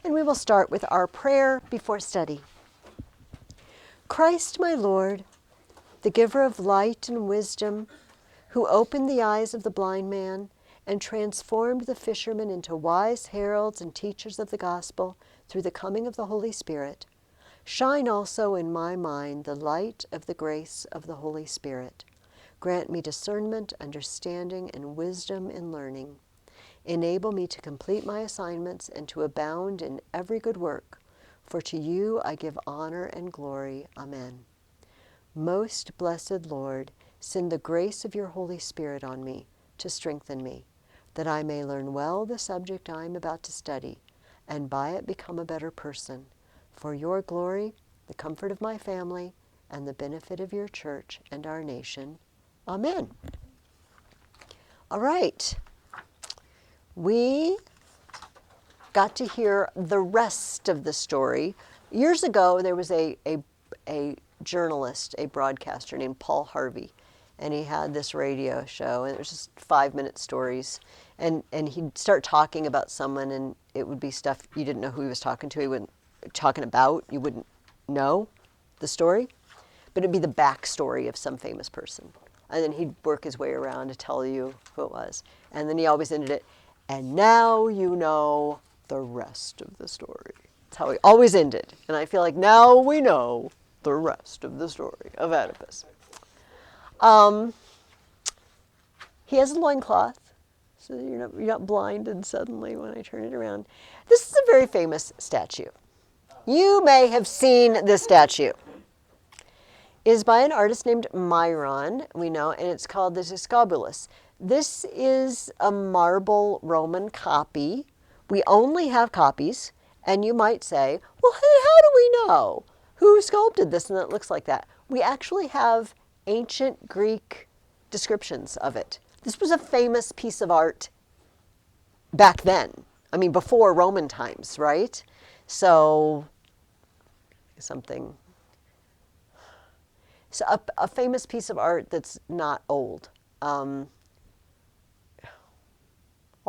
And we will start with our prayer before study. Christ, my Lord, the giver of light and wisdom, who opened the eyes of the blind man and transformed the fishermen into wise heralds and teachers of the gospel through the coming of the Holy Spirit, shine also in my mind the light of the grace of the Holy Spirit. Grant me discernment, understanding, and wisdom in learning. Enable me to complete my assignments and to abound in every good work. For to you I give honor and glory. Amen. Most blessed Lord, send the grace of your Holy Spirit on me to strengthen me, that I may learn well the subject I am about to study, and by it become a better person, for your glory, the comfort of my family, and the benefit of your church and our nation. Amen. All right. We got to hear the rest of the story. Years ago, there was a journalist, a broadcaster named Paul Harvey, and he had this radio show, and it was just 5-minute stories. And he'd start talking about someone, and it would be stuff you didn't know who he was talking to. He wouldn't talking about. You wouldn't know the story, but it'd be the backstory of some famous person. And then he'd work his way around to tell you who it was. And then he always ended it, and now you know the rest of the story. That's how he always ended. And I feel like now we know the rest of the story of Oedipus. He has a loincloth, so you're not blinded suddenly when I turn it around. This is a very famous statue. You may have seen this statue. It is by an artist named Myron, we know, and it's called the Discobulus. This is a marble Roman copy. We only have copies, and you might say, well, how do we know who sculpted this and that it looks like that? We actually have ancient Greek descriptions of it. This was a famous piece of art back then. I mean, before Roman times, right? So, a famous piece of art that's not old. All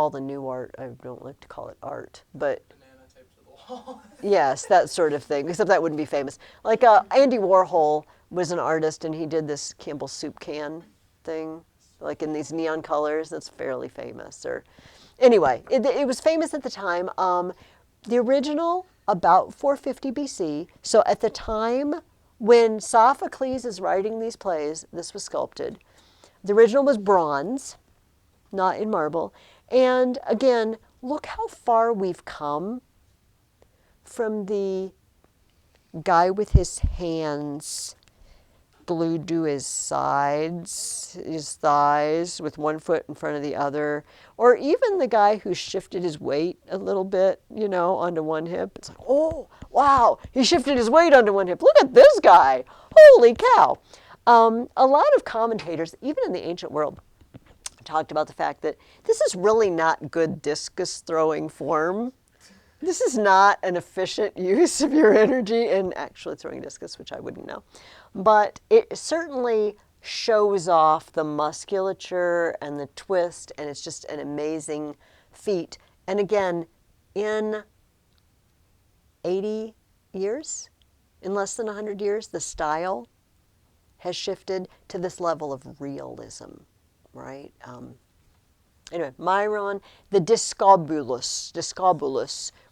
the new art, I don't like to call it art, but Banana taped to the wall. yes, that sort of thing, except that wouldn't be famous. Like Andy Warhol was an artist, and he did this Campbell's soup can thing, like in these neon colors. That's fairly famous. Or anyway, it was famous at the time. The original, about 450 BC. So at the time when Sophocles is writing these plays, this was sculpted. The original was bronze, not in marble. And again, look how far we've come from the guy with his hands glued to his sides, his thighs, with one foot in front of the other, or even the guy who shifted his weight a little bit, onto one hip. It's like, oh, wow, he shifted his weight onto one hip. Look at this guy. Holy cow. A lot of commentators, even in the ancient world, talked about the fact that this is really not good discus throwing form. This is not an efficient use of your energy in actually throwing discus, which I wouldn't know. But it certainly shows off the musculature and the twist, and it's just an amazing feat. And again, in 80 years, in less than 100 years, the style has shifted to this level of realism, right? Anyway, Myron, the Discobulus,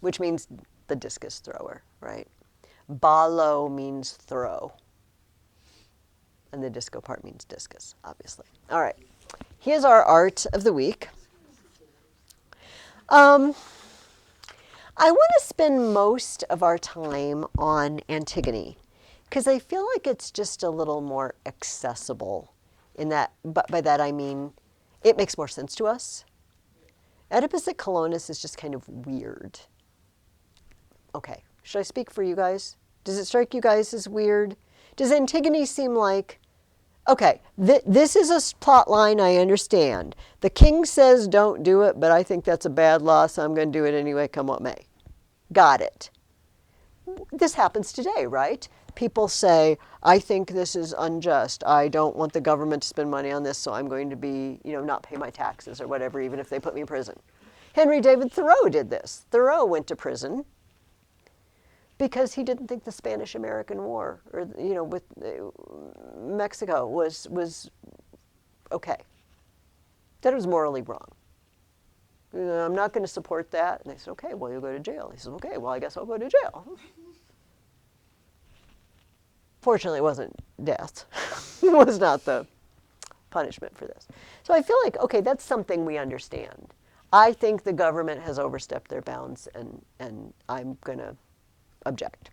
which means the discus thrower, right? Balo means throw. And the disco part means discus, obviously. All right, here's our art of the week. I want to spend most of our time on Antigone, because I feel like it's just a little more accessible in that, but by that I mean it makes more sense to us. Oedipus at Colonus is just kind of weird. Okay, should I speak for you guys? Does it strike you guys as weird? Does Antigone seem like, okay, this is a plot line I understand. The king says don't do it, but I think that's a bad law, so I'm going to do it anyway, come what may. Got it. This happens today, right? People say, I think this is unjust. I don't want the government to spend money on this, so I'm going to be, not pay my taxes or whatever, even if they put me in prison. Henry David Thoreau did this. Thoreau went to prison because he didn't think the Spanish-American War, or with Mexico was okay. That it was morally wrong. I'm not going to support that. And they said, okay, well, you'll go to jail. He said, okay, well, I guess I'll go to jail. Fortunately, it wasn't death. It was not the punishment for this. So I feel like, okay, that's something we understand. I think the government has overstepped their bounds, and I'm going to object.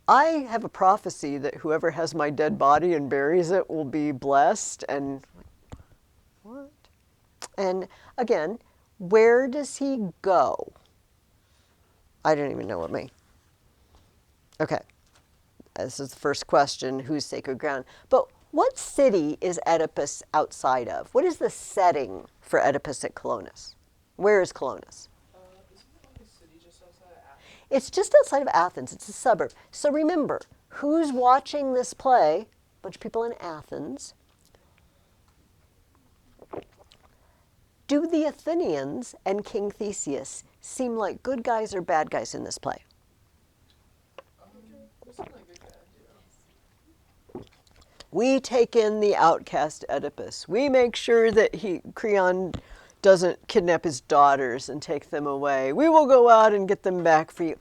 I have a prophecy that whoever has my dead body and buries it will be blessed. And what? And again, where does he go? I didn't even know what okay. This is the first question, whose sacred ground? But what city is Oedipus outside of? What is the setting for Oedipus at Colonus? Where is Colonus? Isn't it like a city just outside of Athens? It's just outside of Athens. It's a suburb. So remember, who's watching this play? A bunch of people in Athens. Do the Athenians and King Theseus seem like good guys or bad guys in this play? They seem like good guys, yeah. We take in the outcast Oedipus. We make sure that Creon doesn't kidnap his daughters and take them away. We will go out and get them back for you.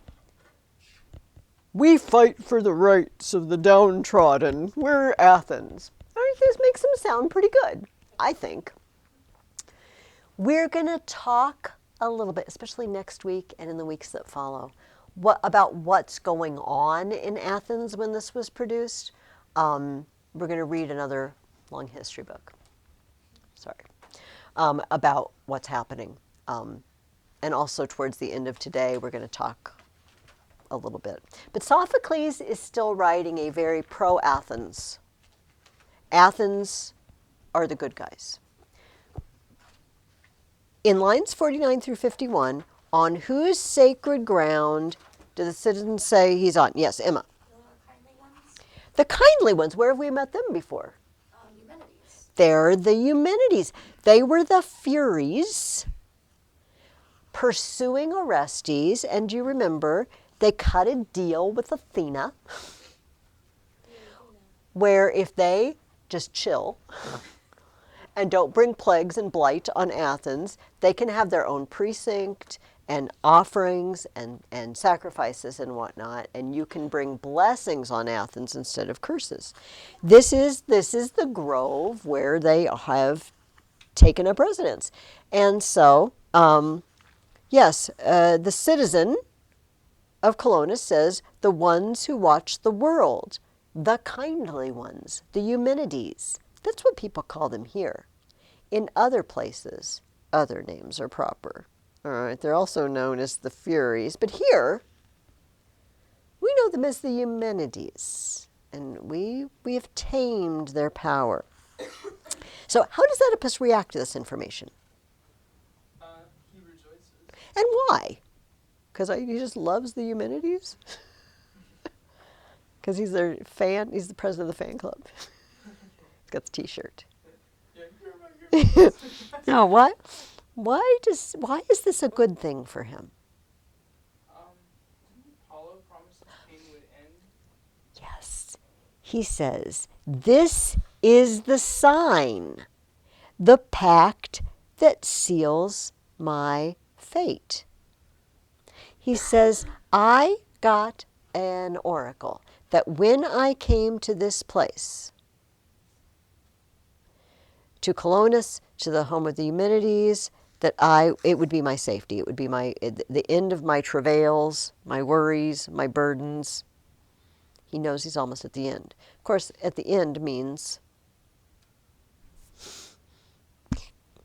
We fight for the rights of the downtrodden. We're Athens. All right, this makes them sound pretty good, I think. We're going to talk a little bit, especially next week and in the weeks that follow, about what's going on in Athens when this was produced. We're going to read another long history book. Sorry. About what's happening. And also towards the end of today, we're going to talk a little bit. But Sophocles is still writing a very pro-Athens. Athens are the good guys. In lines 49 through 51, on whose sacred ground do the citizens say he's on? Yes, Emma. The kindly ones? The kindly ones. Where have we met them before? Eumenides. They're the Eumenides. They were the Furies pursuing Orestes. And do you remember, they cut a deal with Athena where if they just chill and don't bring plagues and blight on Athens, they can have their own precinct and offerings and sacrifices and whatnot, and you can bring blessings on Athens instead of curses. This is the grove where they have taken up residence. And so, yes, the citizen of Colonus says, the ones who watch the world, the kindly ones, the Eumenides. That's what people call them here. In other places, other names are proper. All right, they're also known as the Furies. But here, we know them as the Eumenides. And we have tamed their power. So how does Oedipus react to this information? He rejoices. And why? Because he just loves the Eumenides? Because he's their fan? He's the president of the fan club. He's got the T-shirt. Yeah, you're right. Now, what? Why is this a good thing for him? Didn't Apollo promise that pain would end? Yes. He says, this is the sign, the pact that seals my fate. He says, I got an oracle that when I came to this place, to Colonus, to the home of the Eumenides, that it would be my safety. It would be the end of my travails, my worries, my burdens. He knows he's almost at the end. Of course, at the end means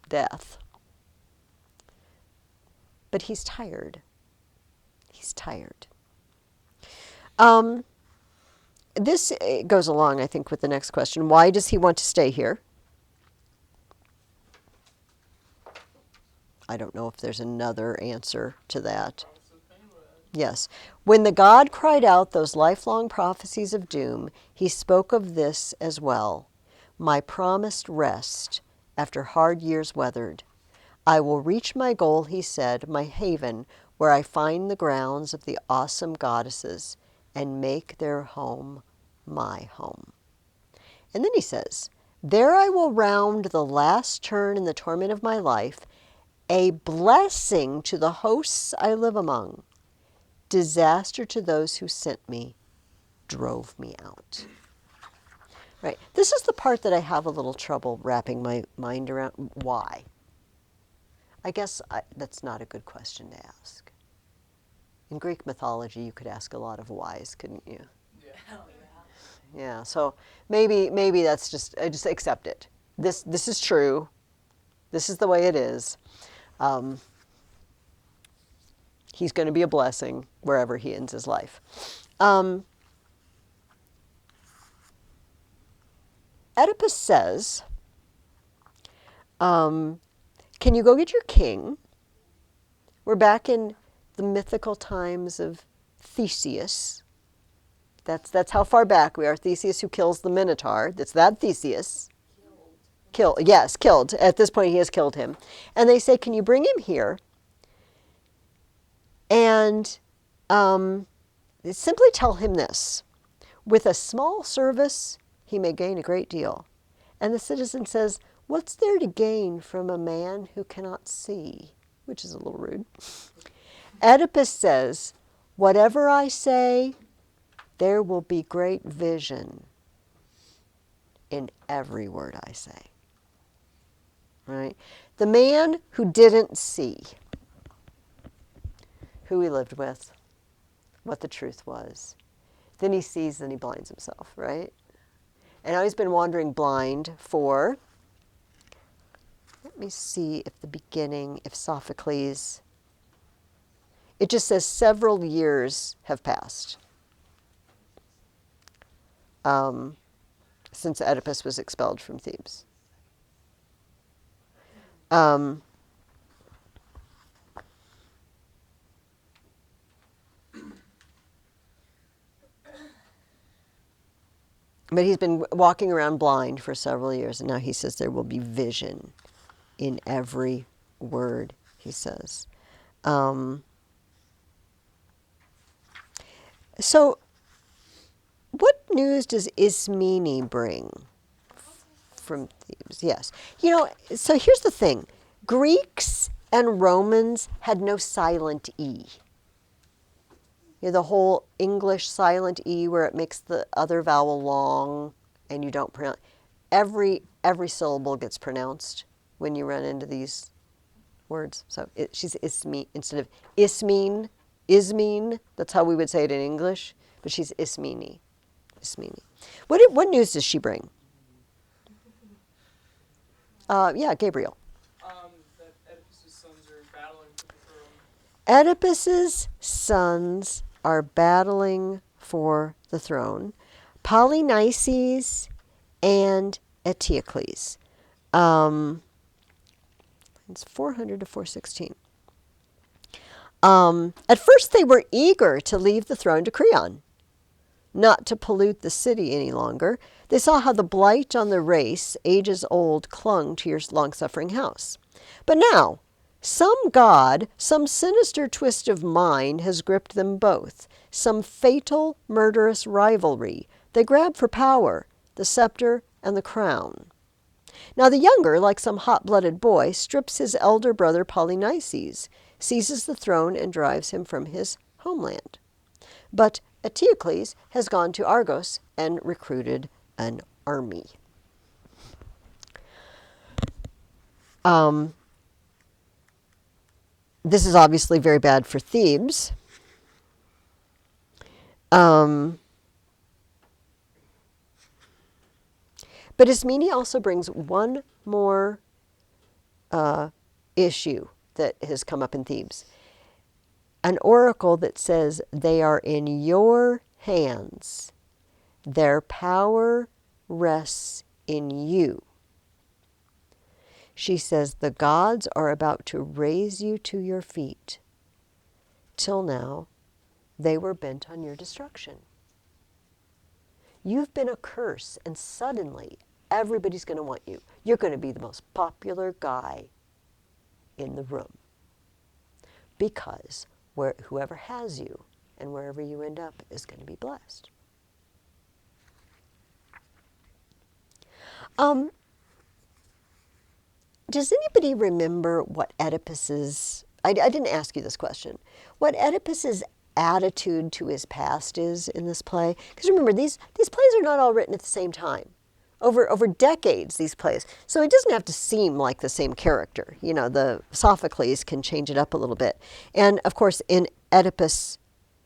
death. But he's tired. He's tired. This goes along, I think, with the next question. Why does he want to stay here? I don't know if there's another answer to that. Yes. When the god cried out those lifelong prophecies of doom, he spoke of this as well. My promised rest after hard years weathered. I will reach my goal, he said, my haven, where I find the grounds of the awesome goddesses and make their home my home. And then he says, there I will round the last turn in the torment of my life, a blessing to the hosts I live among, disaster to those who sent me, drove me out. Right. This is the part that I have a little trouble wrapping my mind around. Why? I guess that's not a good question to ask. In Greek mythology, you could ask a lot of whys, couldn't you? Yeah. Hell yeah. Yeah. So maybe that's just I just accept it. This is true. This is the way it is. He's going to be a blessing wherever he ends his life. Oedipus says, can you go get your king? We're back in the mythical times of Theseus. That's how far back we are. Theseus who kills the Minotaur. That's that Theseus. Killed. At this point, he has killed him. And they say, can you bring him here? And simply tell him this. With a small service, he may gain a great deal. And the citizen says, what's there to gain from a man who cannot see? Which is a little rude. Oedipus says, whatever I say, there will be great vision in every word I say. Right? The man who didn't see who he lived with, what the truth was. Then he sees, then he blinds himself, right? And now he's been wandering blind for, let me see if the beginning, if Sophocles, it just says several years have passed since Oedipus was expelled from Thebes. But he's been walking around blind for several years, and now he says there will be vision in every word he says. So what news does Ismene bring from Thebes? Yes. You know, so here's the thing. Greeks and Romans had no silent E. You know, the whole English silent E where it makes the other vowel long and you don't pronounce. Every syllable gets pronounced when you run into these words. So she's Ismene instead of Ismene. That's how we would say it in English. But she's Ismene. What news does she bring? Yeah, Gabriel. That Oedipus's sons are battling for the throne. Oedipus's sons are battling for the throne. Polynices and Eteocles. It's 400 to 416. At first they were eager to leave the throne to Creon, not to pollute the city any longer. They saw how the blight on the race, ages old, clung to your long-suffering house. But now, some god, some sinister twist of mind has gripped them both, some fatal, murderous rivalry. They grab for power, the scepter and the crown. Now the younger, like some hot-blooded boy, strips his elder brother Polynices, seizes the throne and drives him from his homeland. But Eteocles has gone to Argos and recruited an army. This is obviously very bad for Thebes. But Ismene also brings one more issue that has come up in Thebes. An oracle that says, they are in your hands. Their power rests in you. She says, the gods are about to raise you to your feet. Till now, they were bent on your destruction. You've been a curse, and suddenly, everybody's going to want you. You're going to be the most popular guy in the room. Because whoever has you and wherever you end up is going to be blessed. Does anybody remember what Oedipus's, I didn't ask you this question, what Oedipus's attitude to his past is in this play? Because remember, these plays are not all written at the same time. Over decades, these plays. So it doesn't have to seem like the same character. You know, the Sophocles can change it up a little bit. And of course, in Oedipus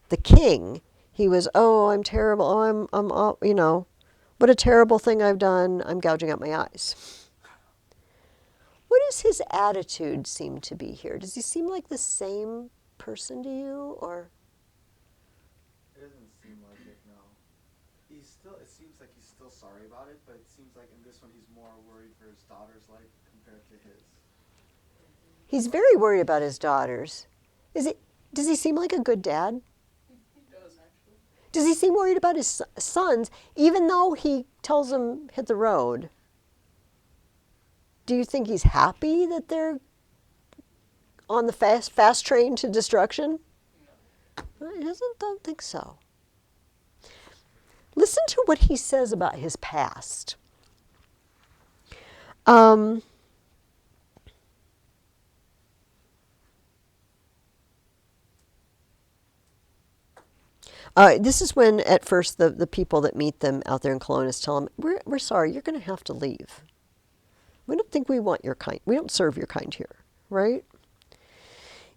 the king, he was, oh, I'm terrible. Oh, I'm you know, what a terrible thing I've done. I'm gouging out my eyes. What does his attitude seem to be here? Does he seem like the same person to you, or? It doesn't seem like it, no. It seems like he's still sorry about it, but it seems like in this one he's more worried for his daughter's life compared to his. He's very worried about his daughters. Does he seem like a good dad? He does, actually. Does he seem worried about his sons, even though he tells them hit the road? Do you think he's happy that they're on the fast train to destruction? No. I don't think so. Listen to what he says about his past. This is when, at first, the people that meet them out there in Colonus tell them, we're sorry, you're going to have to leave. We don't think we want your kind. We don't serve your kind here, right?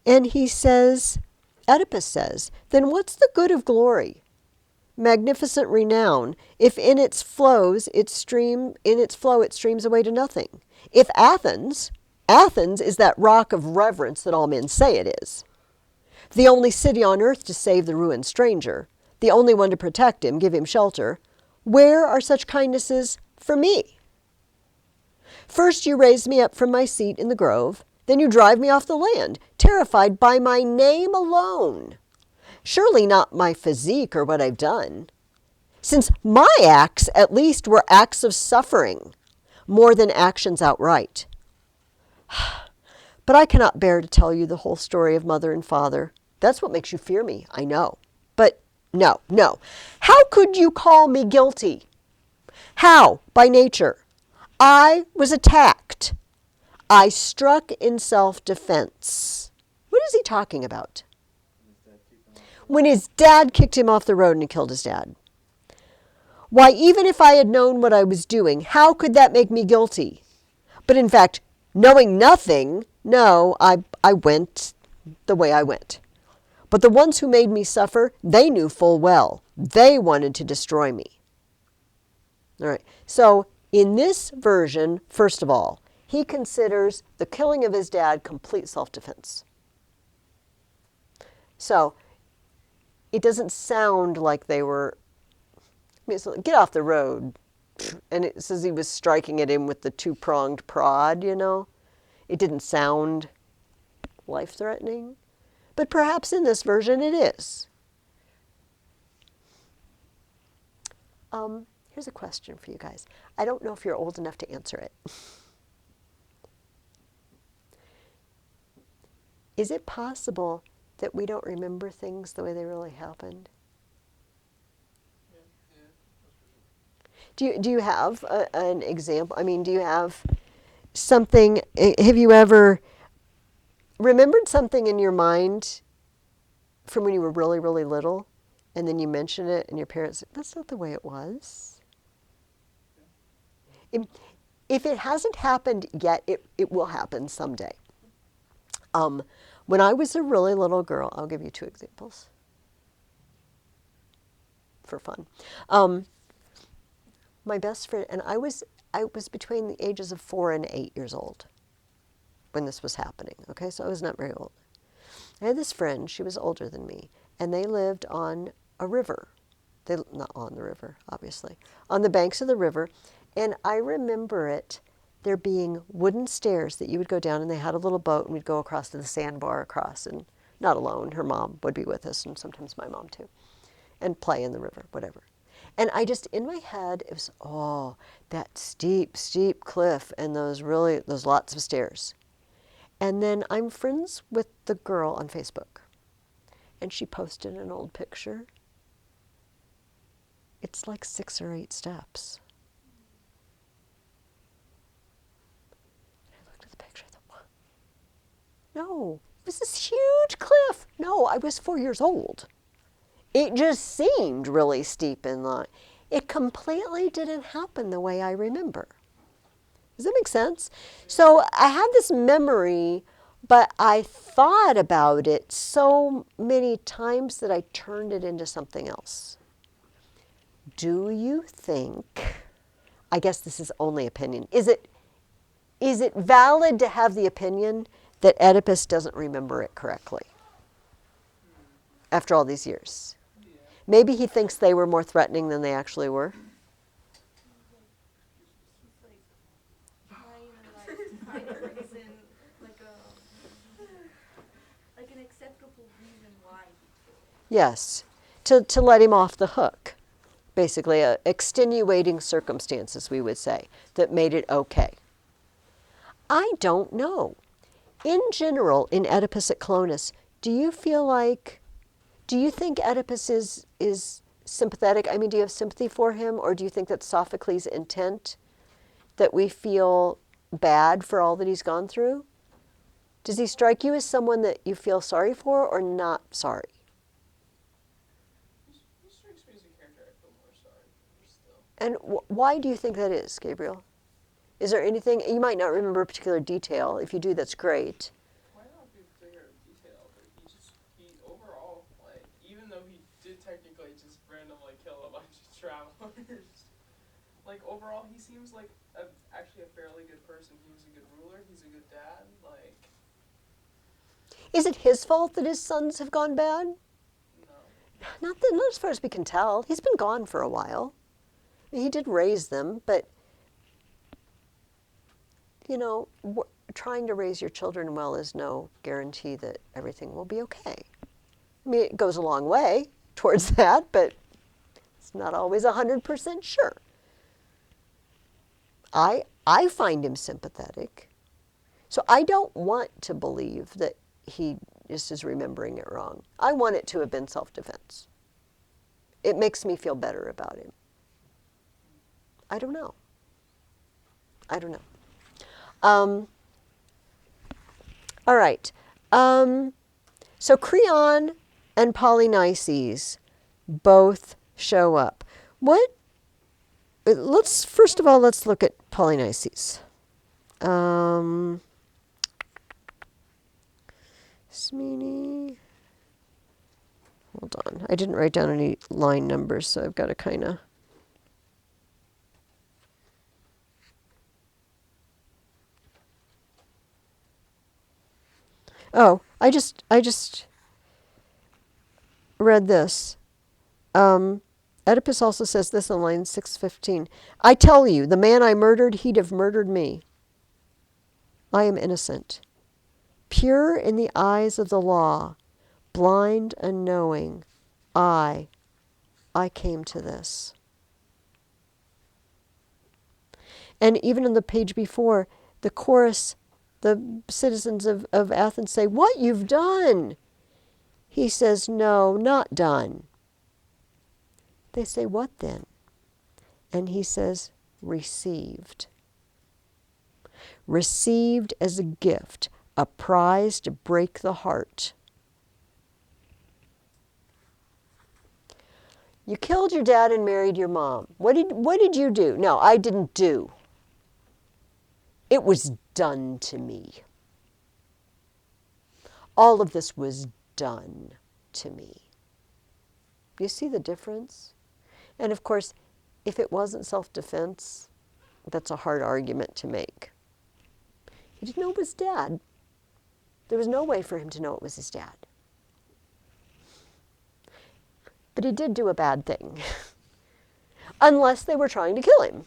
And he says, Oedipus says, then what's the good of glory, magnificent renown, if in its flow it streams away to nothing? If Athens is that rock of reverence that all men say it is, the only city on earth to save the ruined stranger, the only one to protect him, give him shelter, where are such kindnesses for me? First you raise me up from my seat in the grove, then you drive me off the land, terrified by my name alone. Surely not my physique or what I've done, since my acts at least were acts of suffering, more than actions outright. But I cannot bear to tell you the whole story of mother and father. That's what makes you fear me, I know. But no. How could you call me guilty? How? By nature. I was attacked. I struck in self-defense. What is he talking about? When his dad kicked him off the road and he killed his dad. Why, even if I had known what I was doing, how could that make me guilty? But in fact, knowing nothing, no, I went the way I went. But the ones who made me suffer, they knew full well. They wanted to destroy me. All right, so in this version, first of all, he considers the killing of his dad complete self-defense. So it doesn't sound like they were, so get off the road. And it says he was striking at him with the two-pronged prod, you know. It didn't sound life-threatening. But perhaps in this version it is. Here's a question for you guys. I don't know if you're old enough to answer it. Is it possible that we don't remember things the way they really happened? Do you have an example? I mean, do you have something, have you ever remembered something in your mind from when you were really, really little, and then you mention it and your parents say, that's not the way it was? If it hasn't happened yet, it will happen someday. When I was a really little girl, I'll give you two examples for fun. My best friend, and I was between the ages of 4 and 8 years old when this was happening. Okay, so I was not very old. I had this friend, she was older than me, and they lived on a river. Not on the river, obviously, on the banks of the river. And I remember there being wooden stairs that you would go down, and they had a little boat, and we'd go across to the sandbar across, and not alone, her mom would be with us, and sometimes my mom too, and play in the river, whatever. And I just, in my head, it was, oh, that steep, steep cliff and those lots of stairs. And then I'm friends with the girl on Facebook. and she posted an old picture. It's like 6 or 8 steps. I looked at the picture, I thought, what? No, it was this huge cliff. No, I was 4 years old. It just seemed really steep in line. It completely didn't happen the way I remember. Does that make sense? So I have this memory, but I thought about it so many times that I turned it into something else. Do you think, I guess this is only opinion, is it valid to have the opinion that Oedipus doesn't remember it correctly after all these years? Yeah. Maybe he thinks they were more threatening than they actually were. Kind of reason, like an acceptable reason why. Yes, to let him off the hook. Basically, extenuating circumstances, we would say, that made it okay. I don't know. In general, in Oedipus at Colonus, do you think Oedipus is sympathetic? I mean, do you have sympathy for him, or do you think that's Sophocles' intent, that we feel bad for all that he's gone through? Does he strike you as someone that you feel sorry for or not sorry? He strikes me as a character I feel more sorry for still. And why do you think that is, Gabriel? Is there anything, you might not remember a particular detail. If you do, that's great. Might not be a particular detail, but he overall, like, even though he did technically just randomly kill a bunch of travelers, like, overall, he seems like actually a fairly good person. He was a good ruler, he's a good dad, like... Is it his fault that his sons have gone bad? No. Not as far as we can tell. He's been gone for a while. He did raise them, but, you know, trying to raise your children well is no guarantee that everything will be okay. I mean, it goes a long way towards that, but it's not always 100% sure. I find him sympathetic. So I don't want to believe that he just is remembering it wrong. I want it to have been self-defense. It makes me feel better about him. I don't know. All right. So Creon and Polynices both show up. First of all, let's look at Polynices. Smini. Hold on. I didn't write down any line numbers, so I've got to kind of... Oh, I just read this. Oedipus also says this on line 615. I tell you, the man I murdered, he'd have murdered me. I am innocent. Pure in the eyes of the law, blind and knowing, I came to this. And even on the page before, the chorus, the citizens of Athens say, what you've done? He says, no, not done. They say, what then? And he says, received. Received as a gift, a prize to break the heart. You killed your dad and married your mom. What did you do? No, I didn't do. It was done to me. All of this was done to me. Do you see the difference? And of course, if it wasn't self-defense, that's a hard argument to make. He didn't know it was his dad. There was no way for him to know it was his dad. But he did do a bad thing. Unless they were trying to kill him.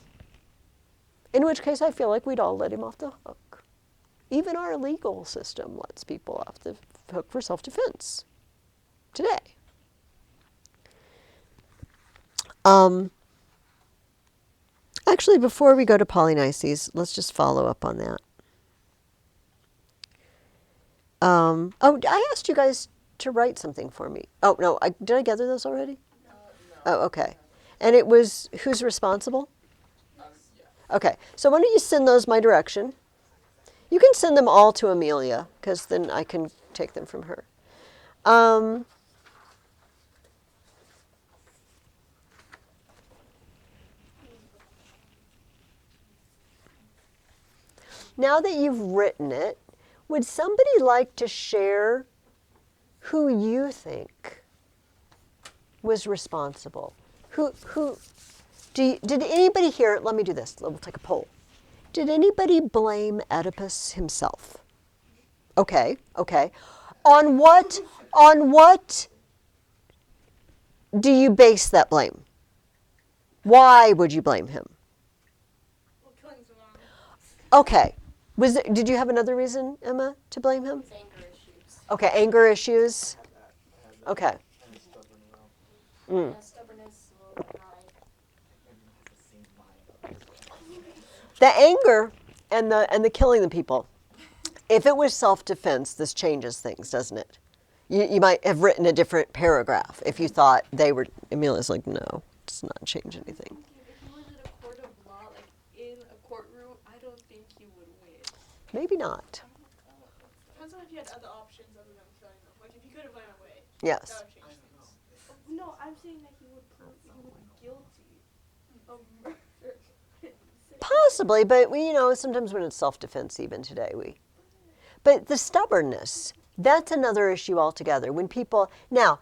In which case I feel like we'd all let him off the hook. Even our legal system lets people off the hook for self-defense today. Actually, before we go to Polynices, let's just follow up on that. I asked you guys to write something for me. Oh, no, did I gather those already? No. Oh, okay. And it was, who's responsible? Yeah. Okay, so why don't you send those my direction? You can send them all to Amelia, because then I can take them from her. Now that you've written it, would somebody like to share who you think was responsible? Did anybody here, let me do this, we'll take a poll. Did anybody blame Oedipus himself? Okay. On what do you base that blame? Why would you blame him? Well, killing's wrong. Okay. Did you have another reason, Emma, to blame him? It's anger issues. Okay, anger issues. I had that. Okay. And a stubborn will. Mm. Stubbornness, a little bit pride. And he has the same mind of this. The anger and the killing the people. If it was self-defense, this changes things, doesn't it? You might have written a different paragraph if you thought they were. Amelia's like, no, it does not change anything. If he was in a court of law, like in a courtroom, I don't think he would win. Maybe not. Depends on if you had other options other than killing them. Like if you could have ran away, Yes. that would change things. No, I'm saying that he would be guilty of murder. Possibly, but sometimes when it's self-defense, even today, But the stubbornness, that's another issue altogether. When people, now,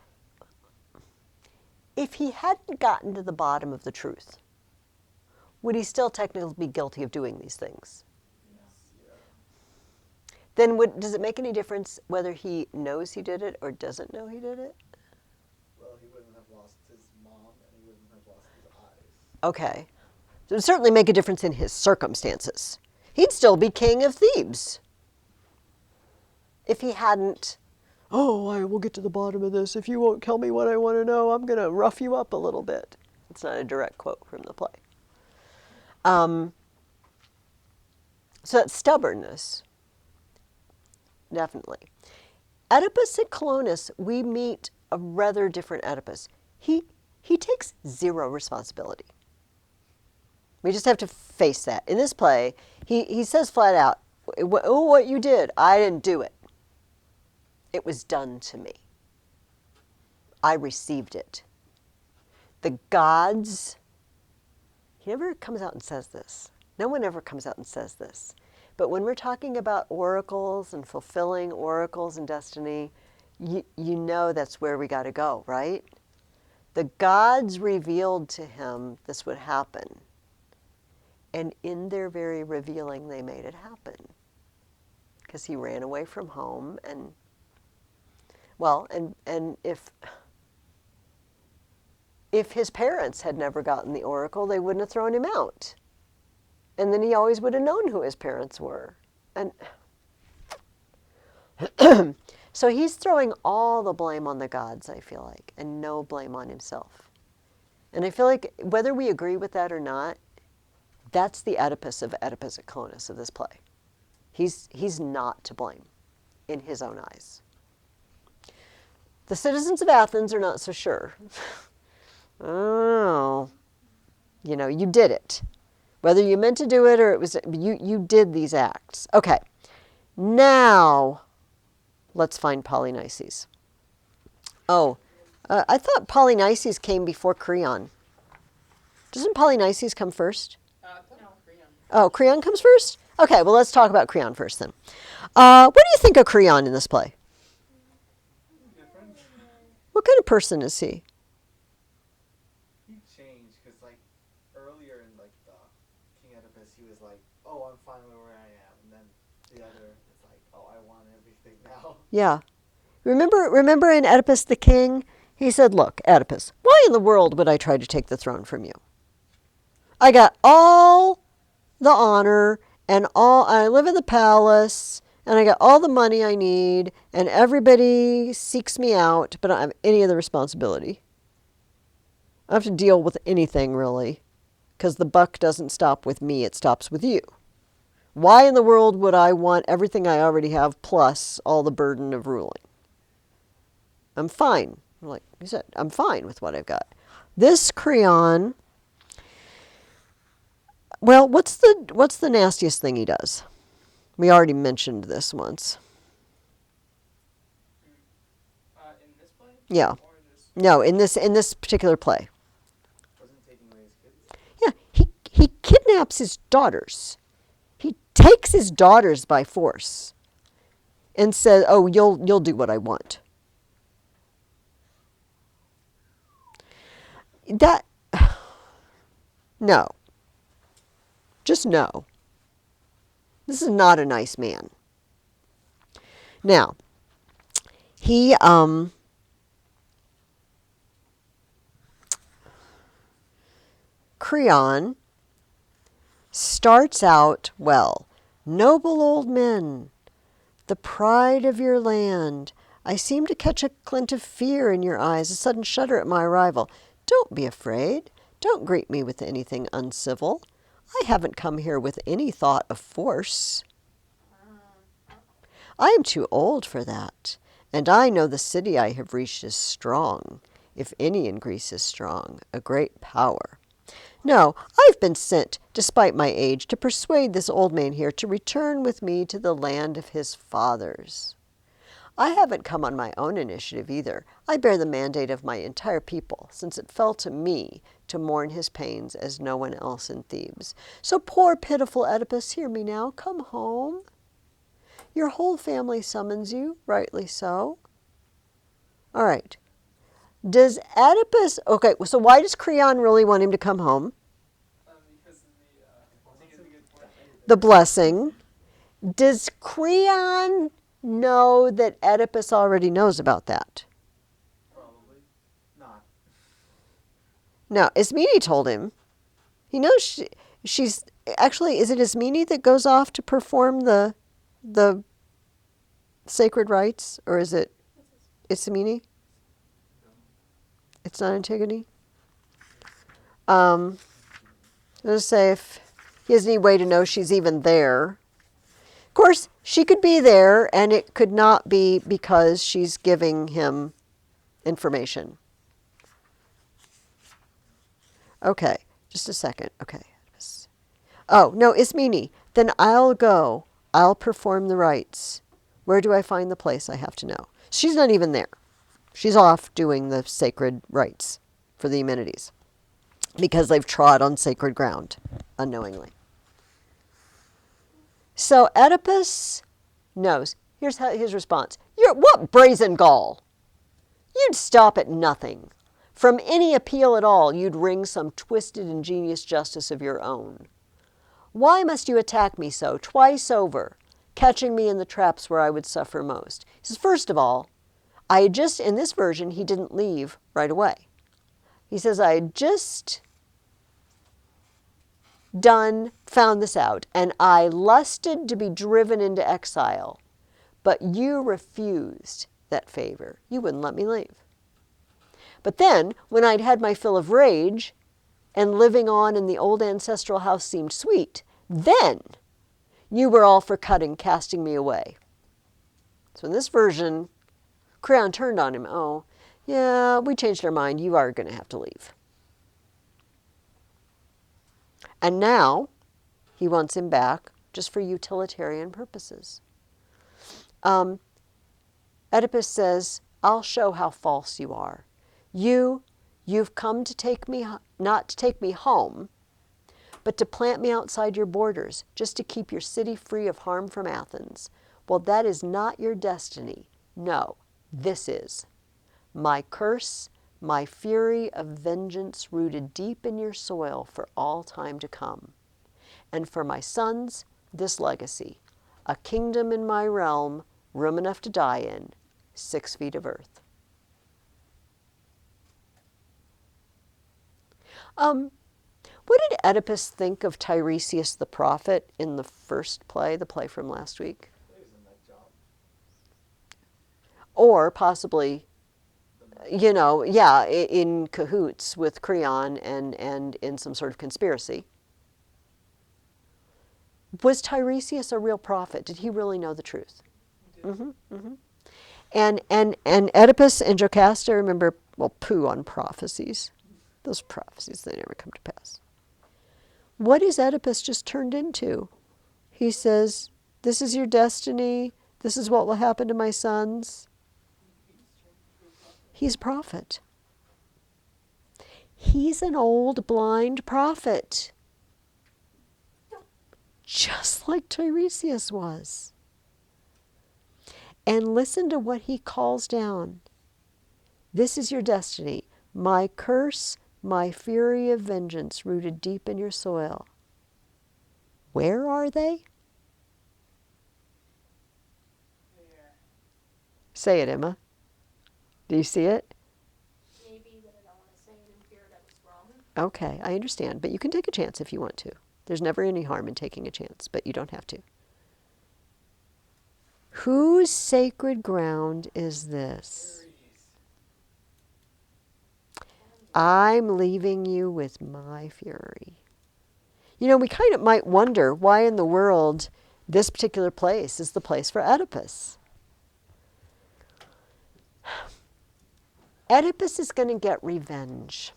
if he hadn't gotten to the bottom of the truth, would he still technically be guilty of doing these things? Then does it make any difference whether he knows he did it or doesn't know he did it? Well, he wouldn't have lost his mom and he wouldn't have lost his eyes. Okay. So it would certainly make a difference in his circumstances. He'd still be king of Thebes. If he hadn't, oh, I will get to the bottom of this. If you won't tell me what I want to know, I'm going to rough you up a little bit. It's not a direct quote from the play. So that's stubbornness. Definitely. Oedipus at Colonus, we meet a rather different Oedipus. He takes zero responsibility. We just have to face that. In this play, he says flat out, oh, what you did, I didn't do it. It was done to me. I received it. The gods, he never comes out and says this. No one ever comes out and says this. But when we're talking about oracles and fulfilling oracles and destiny, you know that's where we got to go, right? The gods revealed to him this would happen. And in their very revealing, they made it happen. Because he ran away from home and, well, and if his parents had never gotten the oracle, they wouldn't have thrown him out. And then he always would have known who his parents were. And so he's throwing all the blame on the gods, I feel like, and no blame on himself. And I feel like whether we agree with that or not, that's the Oedipus of Oedipus at Colonus of this play. He's not to blame in his own eyes. The citizens of Athens are not so sure. Oh, you did it. Whether you meant to do it or it was, you did these acts. Okay, now let's find Polynices. Oh, I thought Polynices came before Creon. Doesn't Polynices come first? Oh, Creon comes first? Okay, well, let's talk about Creon first then. What do you think of Creon in this play? Different. What kind of person is he? He changed because, earlier in, the King Oedipus, he was like, oh, I'm finally where I am. And then the other is like, oh, I want everything now. Yeah. Remember in Oedipus the King? He said, look, Oedipus, why in the world would I try to take the throne from you? I got all the honor and I live in the palace and I got all the money I need and everybody seeks me out, but I don't have any of the responsibility. I don't have to deal with anything really because the buck doesn't stop with me, it stops with you. Why in the world would I want everything I already have plus all the burden of ruling? I'm fine. Like you said, I'm fine with what I've got. This Creon, well, what's the nastiest thing he does? We already mentioned this once. In this play? Yeah. Or this? No, in this particular play. Wasn't taking away his kids? Yeah, he kidnaps his daughters. He takes his daughters by force and says, "Oh, you'll do what I want." That no. Just no. This is not a nice man. Now, he Creon starts out well. Noble old men, the pride of your land. I seem to catch a glint of fear in your eyes, a sudden shudder at my arrival. Don't be afraid. Don't greet me with anything uncivil. I haven't come here with any thought of force. I am too old for that, and I know the city I have reached is strong, if any in Greece is strong, a great power. No, I've been sent, despite my age, to persuade this old man here to return with me to the land of his fathers. I haven't come on my own initiative either. I bear the mandate of my entire people, since it fell to me to mourn his pains as no one else in Thebes. So poor, pitiful Oedipus, hear me now, come home. Your whole family summons you, rightly so. All right. Does Oedipus, okay, so why does Creon really want him to come home? Because of I think it's a good point. The blessing. Does Creon know that Oedipus already knows about that? Probably not. No, Ismene told him. He knows she's, actually, is it Ismene that goes off to perform the sacred rites, or is it Ismene? It's not Antigone? Let's say if he has any way to know she's even there. Of course, she could be there, and it could not be because she's giving him information. Okay, just a second. Okay. Oh, no, Ismene. Then I'll go. I'll perform the rites. Where do I find the place? I have to know. She's not even there. She's off doing the sacred rites for the Eumenides because they've trod on sacred ground unknowingly. So Oedipus knows. Here's his response. You're what brazen gall? You'd stop at nothing. From any appeal at all, you'd wring some twisted, ingenious justice of your own. Why must you attack me so, twice over, catching me in the traps where I would suffer most? He says, first of all, in this version, he didn't leave right away. He says, I had just found this out, and I lusted to be driven into exile, but you refused that favor. You wouldn't let me leave. But then, when I'd had my fill of rage, and living on in the old ancestral house seemed sweet, then you were all for casting me away. So in this version, Creon turned on him. Oh, yeah, we changed our mind. You are going to have to leave. And now he wants him back just for utilitarian purposes. Oedipus says, I'll show how false you are. You've come to take me, not to take me home, but to plant me outside your borders, just to keep your city free of harm from Athens. Well, that is not your destiny. No, this is. My curse, my fury of vengeance rooted deep in your soil for all time to come. And for my sons, this legacy, a kingdom in my realm, room enough to die in, 6 feet of earth. What did Oedipus think of Tiresias the prophet in the first play, the play from last week? He was in that job. Or possibly, in cahoots with Creon and in some sort of conspiracy. Was Tiresias a real prophet? Did he really know the truth? He did. And Oedipus and Jocasta, remember, well, poo on prophecies. Those prophecies, they never come to pass. What is Oedipus just turned into? He says, this is your destiny. This is what will happen to my sons. He's a prophet. He's an old blind prophet. Just like Tiresias was. And listen to what he calls down. This is your destiny. My curse, my fury of vengeance rooted deep in your soil. Where are they? Say it, Emma. Do you see it? Maybe, but I don't want to say it in fear that it's wrong. Okay, I understand. But you can take a chance if you want to. There's never any harm in taking a chance, but you don't have to. Whose sacred ground is this? I'm leaving you with my fury. You know, we kind of might wonder why in the world this particular place is the place for Oedipus. Oedipus is going to get revenge.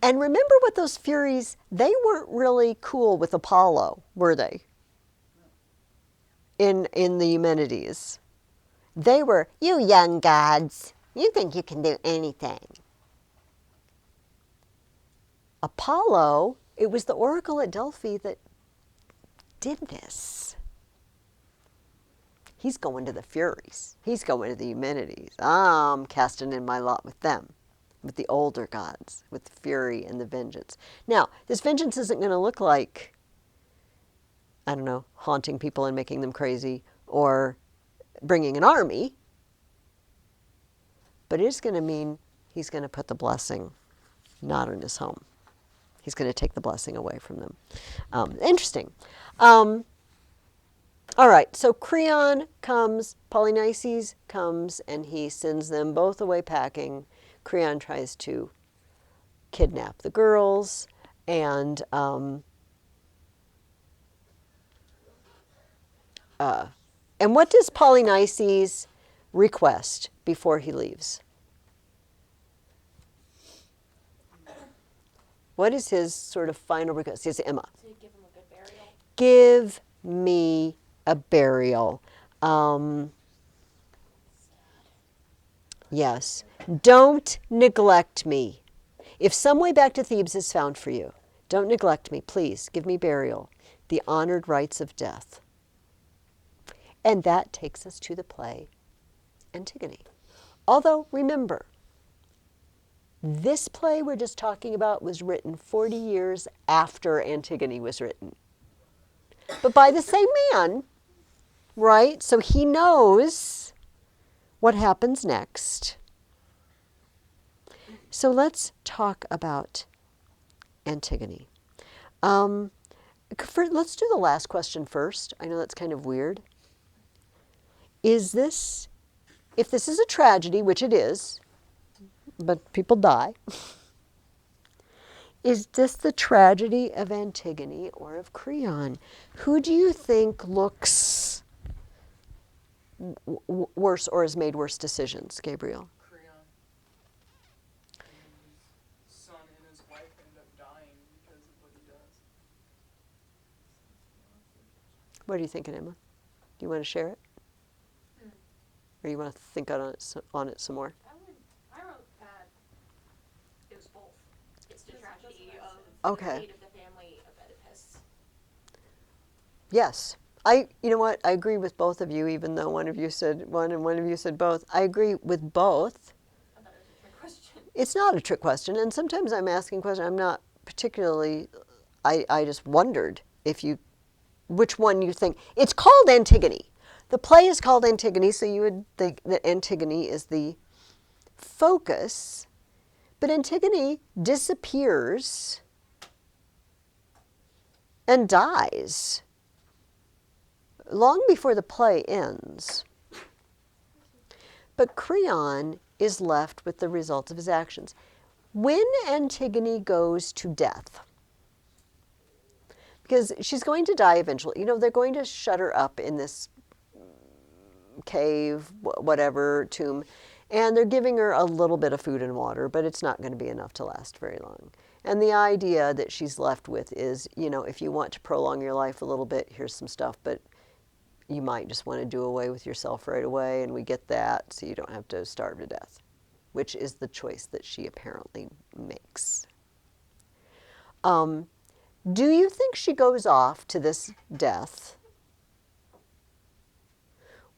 And remember what those Furies, they weren't really cool with Apollo, were they? In the Eumenides. They were, you young gods, you think you can do anything. Apollo, it was the oracle at Delphi that did this. He's going to the Furies. He's going to the Eumenides. I'm casting in my lot with them, with the older gods, with the fury and the vengeance. Now, this vengeance isn't going to look like, I don't know, haunting people and making them crazy or bringing an army. But it is going to mean he's going to put the blessing not in his home. He's going to take the blessing away from them. Interesting. All right, so Creon comes, Polynices comes, and he sends them both away packing. Creon tries to kidnap the girls, and what does Polynices request before he leaves? What is his sort of final request? He says, Emma. To give him a good burial. Give me a burial. Yes. Don't neglect me. If some way back to Thebes is found for you, don't neglect me. Please give me burial. The honored rites of death. And that takes us to the play Antigone. Although, remember, this play we're just talking about was written 40 years after Antigone was written. But by the same man, right? So he knows what happens next. So let's talk about Antigone. Let's do the last question first. I know that's kind of weird. Is this, if this is a tragedy, which it is, but people die, is this the tragedy of Antigone or of Creon? Who do you think looks worse or has made worse decisions, Gabriel? Creon. And his son and his wife end up dying because of what he does. What are you thinking, Emma? Do you want to share it? Or you want to think on it some more? I wrote that it was both. It's the tragedy of Okay. the fate of the family of Oedipus. Yes. You know what? I agree with both of you, even though one of you said one and one of you said both. I agree with both. I thought it was a trick question. It's not a trick question, and sometimes I'm asking questions. I'm not particularly, I just wondered which one you think. It's called Antigone. The play is called Antigone, so you would think that Antigone is the focus, but Antigone disappears and dies long before the play ends. But Creon is left with the result of his actions. When Antigone goes to death, because she's going to die eventually, they're going to shut her up in this cave, whatever, tomb, and they're giving her a little bit of food and water, but it's not going to be enough to last very long. And the idea that she's left with is, you know, if you want to prolong your life a little bit, here's some stuff, but you might just want to do away with yourself right away, and we get that, so you don't have to starve to death, which is the choice that she apparently makes. Do you think she goes off to this death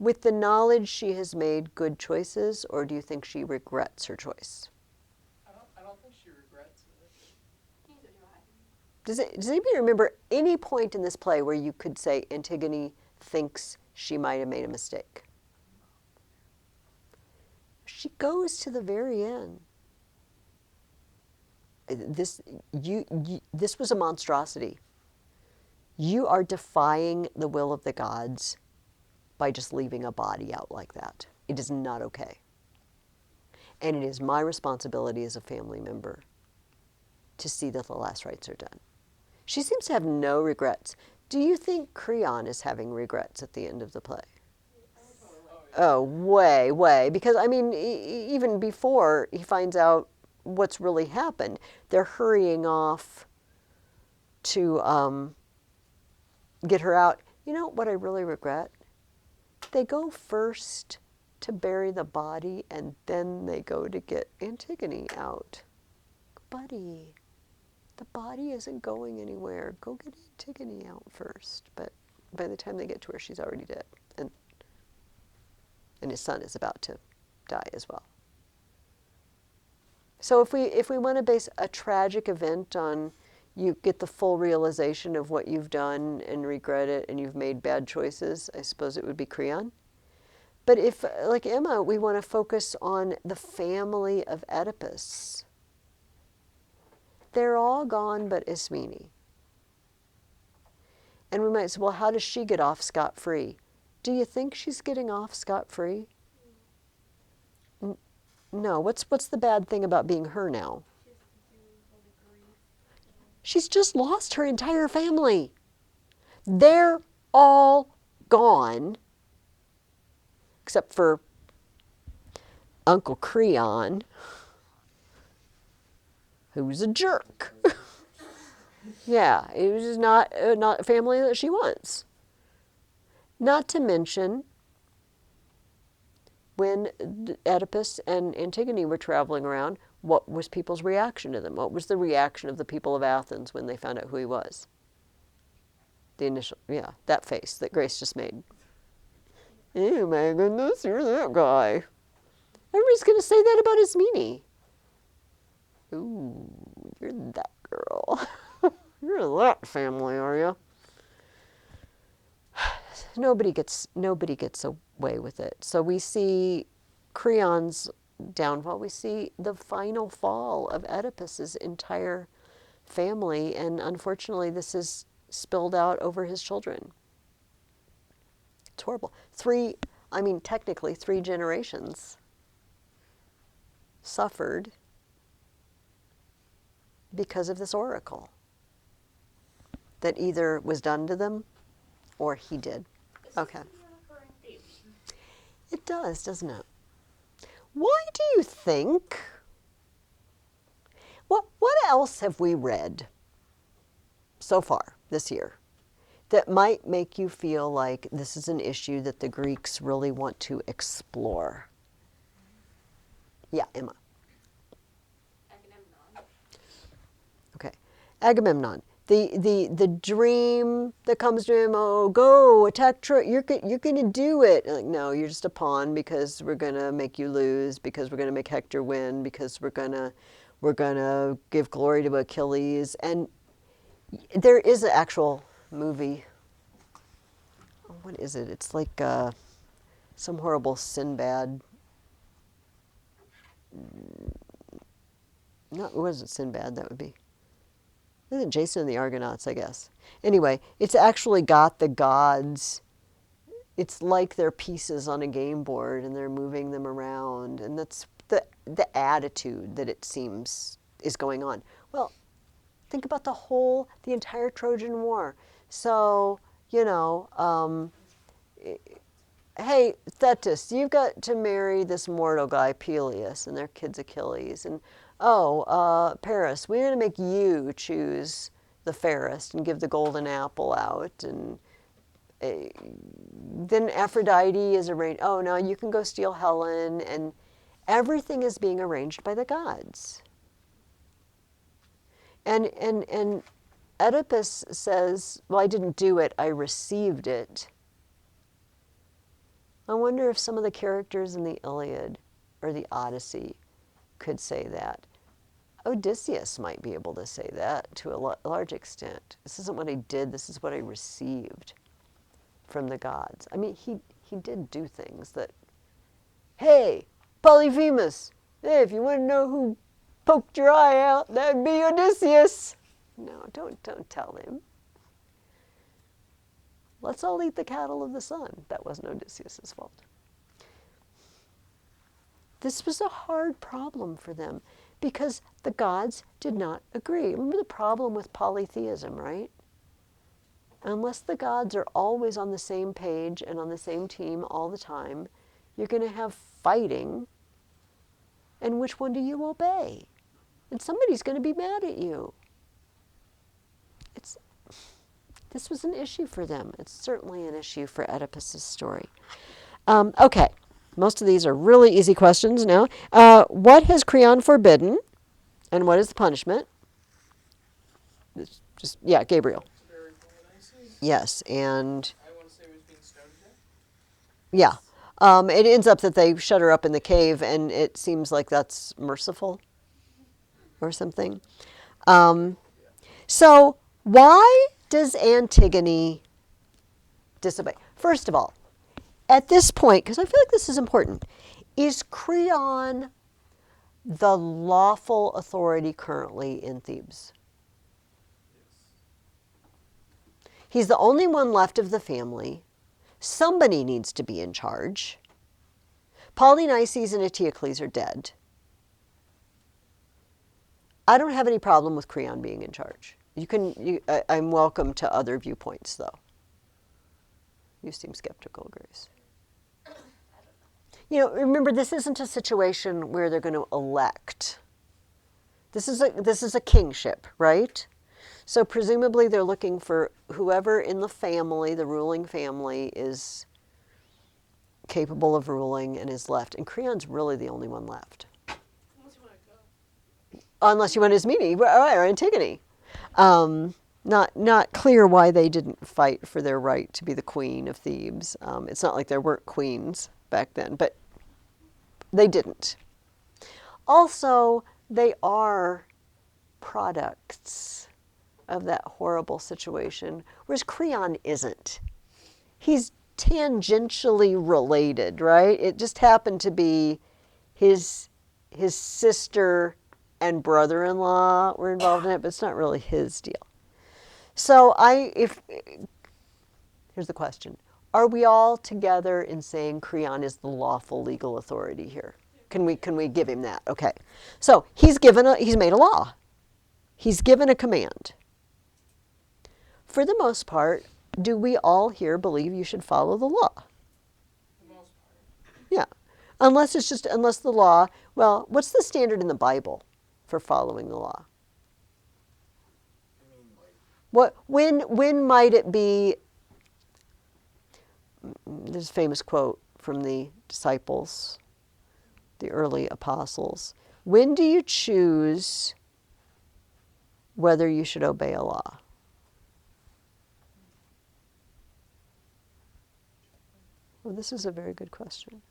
with the knowledge she has made good choices, or do you think she regrets her choice? I don't think she regrets it. Neither do I. Does anybody remember any point in this play where you could say Antigone thinks she might have made a mistake? She goes to the very end. This was a monstrosity. You are defying the will of the gods by just leaving a body out like that. It is not okay. And it is my responsibility as a family member to see that the last rites are done. She seems to have no regrets. Do you think Creon is having regrets at the end of the play? Oh, way, way. Because, I mean, even before he finds out what's really happened, they're hurrying off to get her out. You know what I really regret? They go first to bury the body, and then they go to get Antigone out. Buddy, the body isn't going anywhere. Go get Antigone out first. But by the time they get to her, she's already dead. And his son is about to die as well. So if we want to base a tragic event on you get the full realization of what you've done and regret it and you've made bad choices, I suppose it would be Creon. But if, like Emma, we want to focus on the family of Oedipus, they're all gone but Ismene. And we might say, well, how does she get off scot-free? Do you think she's getting off scot-free? No. What's the bad thing about being her now? She's just lost her entire family. They're all gone, except for Uncle Creon, who's a jerk. Yeah, it was just not a family that she wants. Not to mention, when Oedipus and Antigone were traveling around, what was people's reaction to them? What was the reaction of the people of Athens when they found out who he was? The initial, yeah, that face that Grace just made. Oh my goodness, you're that guy. Everybody's going to say that about Ismene. Ooh, you're that girl. You're that family, are you? Nobody gets away with it. So we see Creon's downfall. We see the final fall of Oedipus's entire family, and unfortunately, this is spilled out over his children. It's horrible. Technically, 3 generations suffered because of this oracle that either was done to them or he did. Okay. It does, doesn't it? Why do you think? What else have we read so far this year that might make you feel like this is an issue that the Greeks really want to explore? Yeah, Emma. Agamemnon. Okay. Agamemnon. The dream that comes to him, oh, go attack Troy, you're going to do it. Like, no, you're just a pawn because we're going to make you lose, because we're going to make Hector win, because we're going to give glory to Achilles. And there is an actual movie. What is it? It's like some horrible Sinbad. No, it wasn't Sinbad, that would be. Isn't it Jason and the Argonauts, I guess? Anyway, it's actually got the gods. It's like they're pieces on a game board and they're moving them around. And that's the attitude that it seems is going on. Well, think about the entire Trojan War. So, hey, Thetis, you've got to marry this mortal guy, Peleus, and their kid's Achilles. And, oh, Paris, we're going to make you choose the fairest and give the golden apple out. And then Aphrodite is arranged. Oh, no, you can go steal Helen. And everything is being arranged by the gods. And Oedipus says, well, I didn't do it, I received it. I wonder if some of the characters in the Iliad or the Odyssey could say that. Odysseus might be able to say that to a large extent. This isn't what I did, this is what I received from the gods. I mean, he did do things that, hey, Polyphemus, hey, if you want to know who poked your eye out, that'd be Odysseus. No, don't tell him. Let's all eat the cattle of the sun. That wasn't Odysseus' fault. This was a hard problem for them because the gods did not agree. Remember the problem with polytheism, right? Unless the gods are always on the same page and on the same team all the time, you're going to have fighting. And which one do you obey? And somebody's going to be mad at you. This was an issue for them. It's certainly an issue for Oedipus' story. Okay, most of these are really easy questions now. What has Creon forbidden, and what is the punishment? Gabriel. Yes, and I want to say it was being stoned to death. yeah. It ends up that they shut her up in the cave, and it seems like that's merciful or something. So why does Antigone disobey? First of all, at this point, because I feel like this is important, is Creon the lawful authority currently in Thebes? He's the only one left of the family. Somebody needs to be in charge. Polynices and Eteocles are dead. I don't have any problem with Creon being in charge. I'm welcome to other viewpoints, though. You seem skeptical, Grace. Remember, this isn't a situation where they're going to elect. This is a kingship, right? So presumably they're looking for whoever in the family, the ruling family, is capable of ruling and is left. And Creon's really the only one left. Unless you want to go. Unless you want his meeting, or Antigone. Not clear why they didn't fight for their right to be the queen of Thebes. It's not like there weren't queens back then, but they didn't. Also, they are products of that horrible situation, whereas Creon isn't. He's tangentially related, right? It just happened to be his sister and brother-in-law were involved in it, but it's not really his deal. So here's the question. Are we all together in saying Creon is the lawful legal authority here? Can we give him that? Okay. So he's made a law. He's given a command. For the most part, do we all here believe you should follow the law? For the most part. Yeah. Unless the law, well, what's the standard in the Bible for following the law? When might it be? There's a famous quote from the disciples, the early apostles. When do you choose whether you should obey a law? Well, this is a very good question.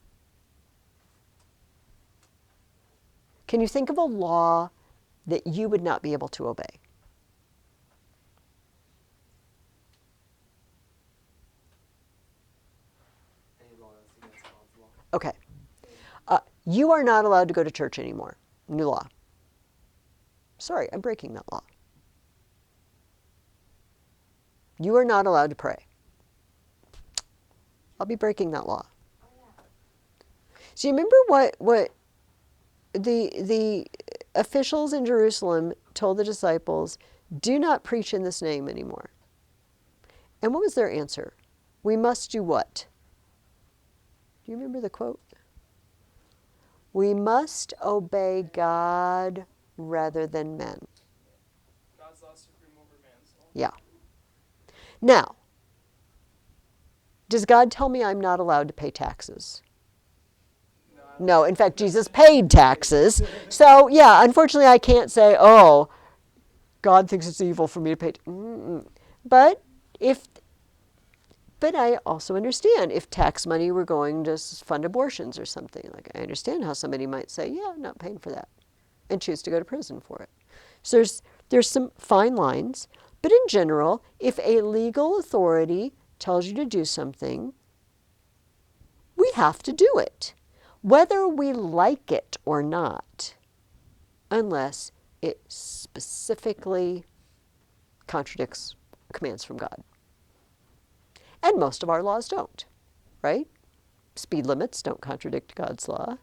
Can you think of a law that you would not be able to obey? Any law that's against God's law. Okay. You are not allowed to go to church anymore. New law. Sorry, I'm breaking that law. You are not allowed to pray. I'll be breaking that law. So you remember what the officials in Jerusalem told the disciples, do not preach in this name anymore. And what was their answer? We must do what? Do you remember the quote? We must obey God rather than men. God's law is supreme over man's law. Yeah. Now, does God tell me I'm not allowed to pay taxes? No, in fact, Jesus paid taxes. So, yeah, unfortunately, I can't say, oh, God thinks it's evil for me to pay. But I also understand if tax money were going to fund abortions or something. Like, I understand how somebody might say, yeah, I'm not paying for that, and choose to go to prison for it. So there's some fine lines. But in general, if a legal authority tells you to do something, we have to do it, whether we like it or not, unless it specifically contradicts commands from God. And most of our laws don't, right? Speed limits don't contradict God's law.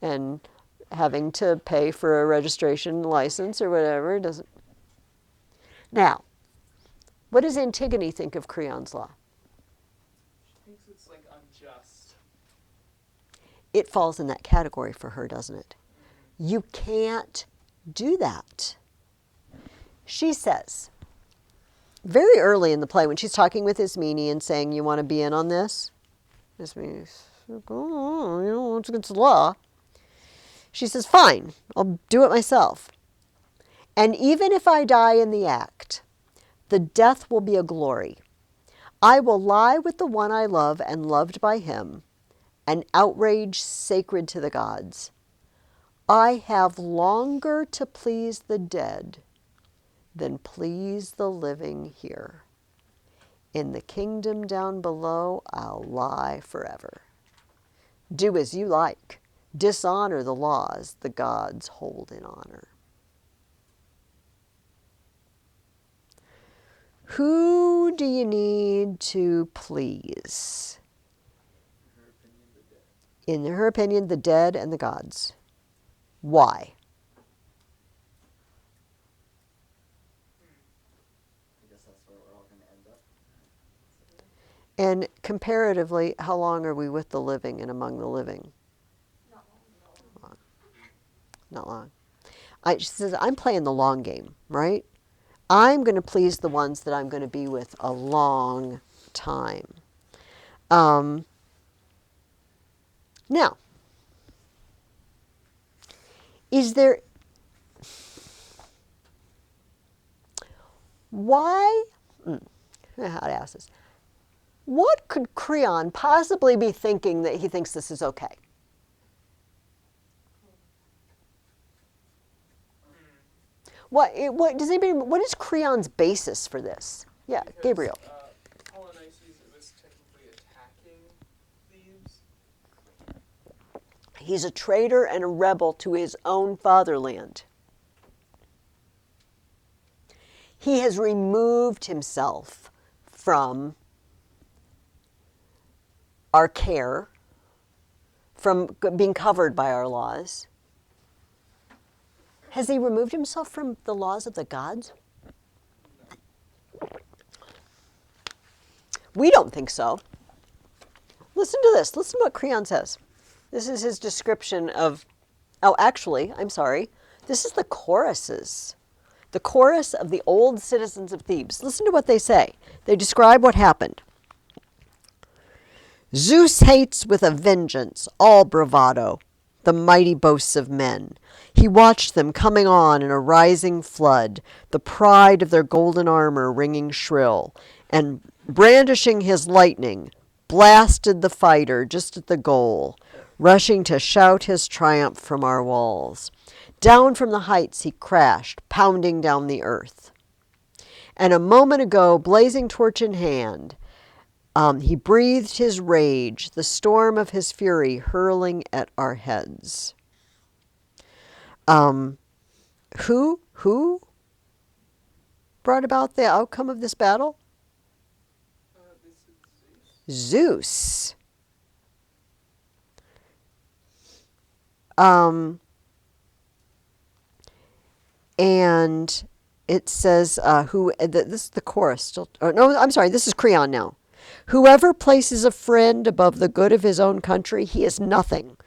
And having to pay for a registration license or whatever doesn't. Now, what does Antigone think of Creon's law? She thinks it's like unjust. It falls in that category for her, doesn't it? You can't do that. She says, very early in the play, when she's talking with Ismene and saying, you want to be in on this? Ismene's, oh, you know, it's against the law. She says, fine, I'll do it myself. And even if I die in the act, the death will be a glory. I will lie with the one I love and loved by him, an outrage sacred to the gods. I have longer to please the dead than please the living here. In the kingdom down below, I'll lie forever. Do as you like. Dishonor the laws the gods hold in honor. Who do you need to please? In her opinion, the dead and the gods. Why? I guess that's where we're all going to end up. And comparatively, how long are we with the living and among the living? Not long. She says, I'm playing the long game, right? I'm going to please the ones that I'm going to be with a long time. Now, is there... Why... I don't know how to ask this. What could Creon possibly be thinking that he thinks this is okay? What is Creon's basis for this? Yeah, Because, Gabriel. Polynices was technically attacking Thebes. He's a traitor and a rebel to his own fatherland. He has removed himself from our care, from being covered by our laws. Has he removed himself from the laws of the gods? We don't think so. Listen to this. Listen to what Creon says. This is his description of, I'm sorry. This is the choruses. The chorus of the old citizens of Thebes. Listen to what they say. They describe what happened. Zeus hates with a vengeance all bravado, the mighty boasts of men. He watched them coming on in a rising flood, the pride of their golden armor ringing shrill, and brandishing his lightning, blasted the fighter just at the goal, rushing to shout his triumph from our walls. Down from the heights he crashed, pounding down the earth. And a moment ago, blazing torch in hand, he breathed his rage, the storm of his fury hurling at our heads. Who brought about the outcome of this battle? This is Zeus. Zeus. And it says, this is the chorus. No, I'm sorry, this is Creon now. Whoever places a friend above the good of his own country, he is nothing.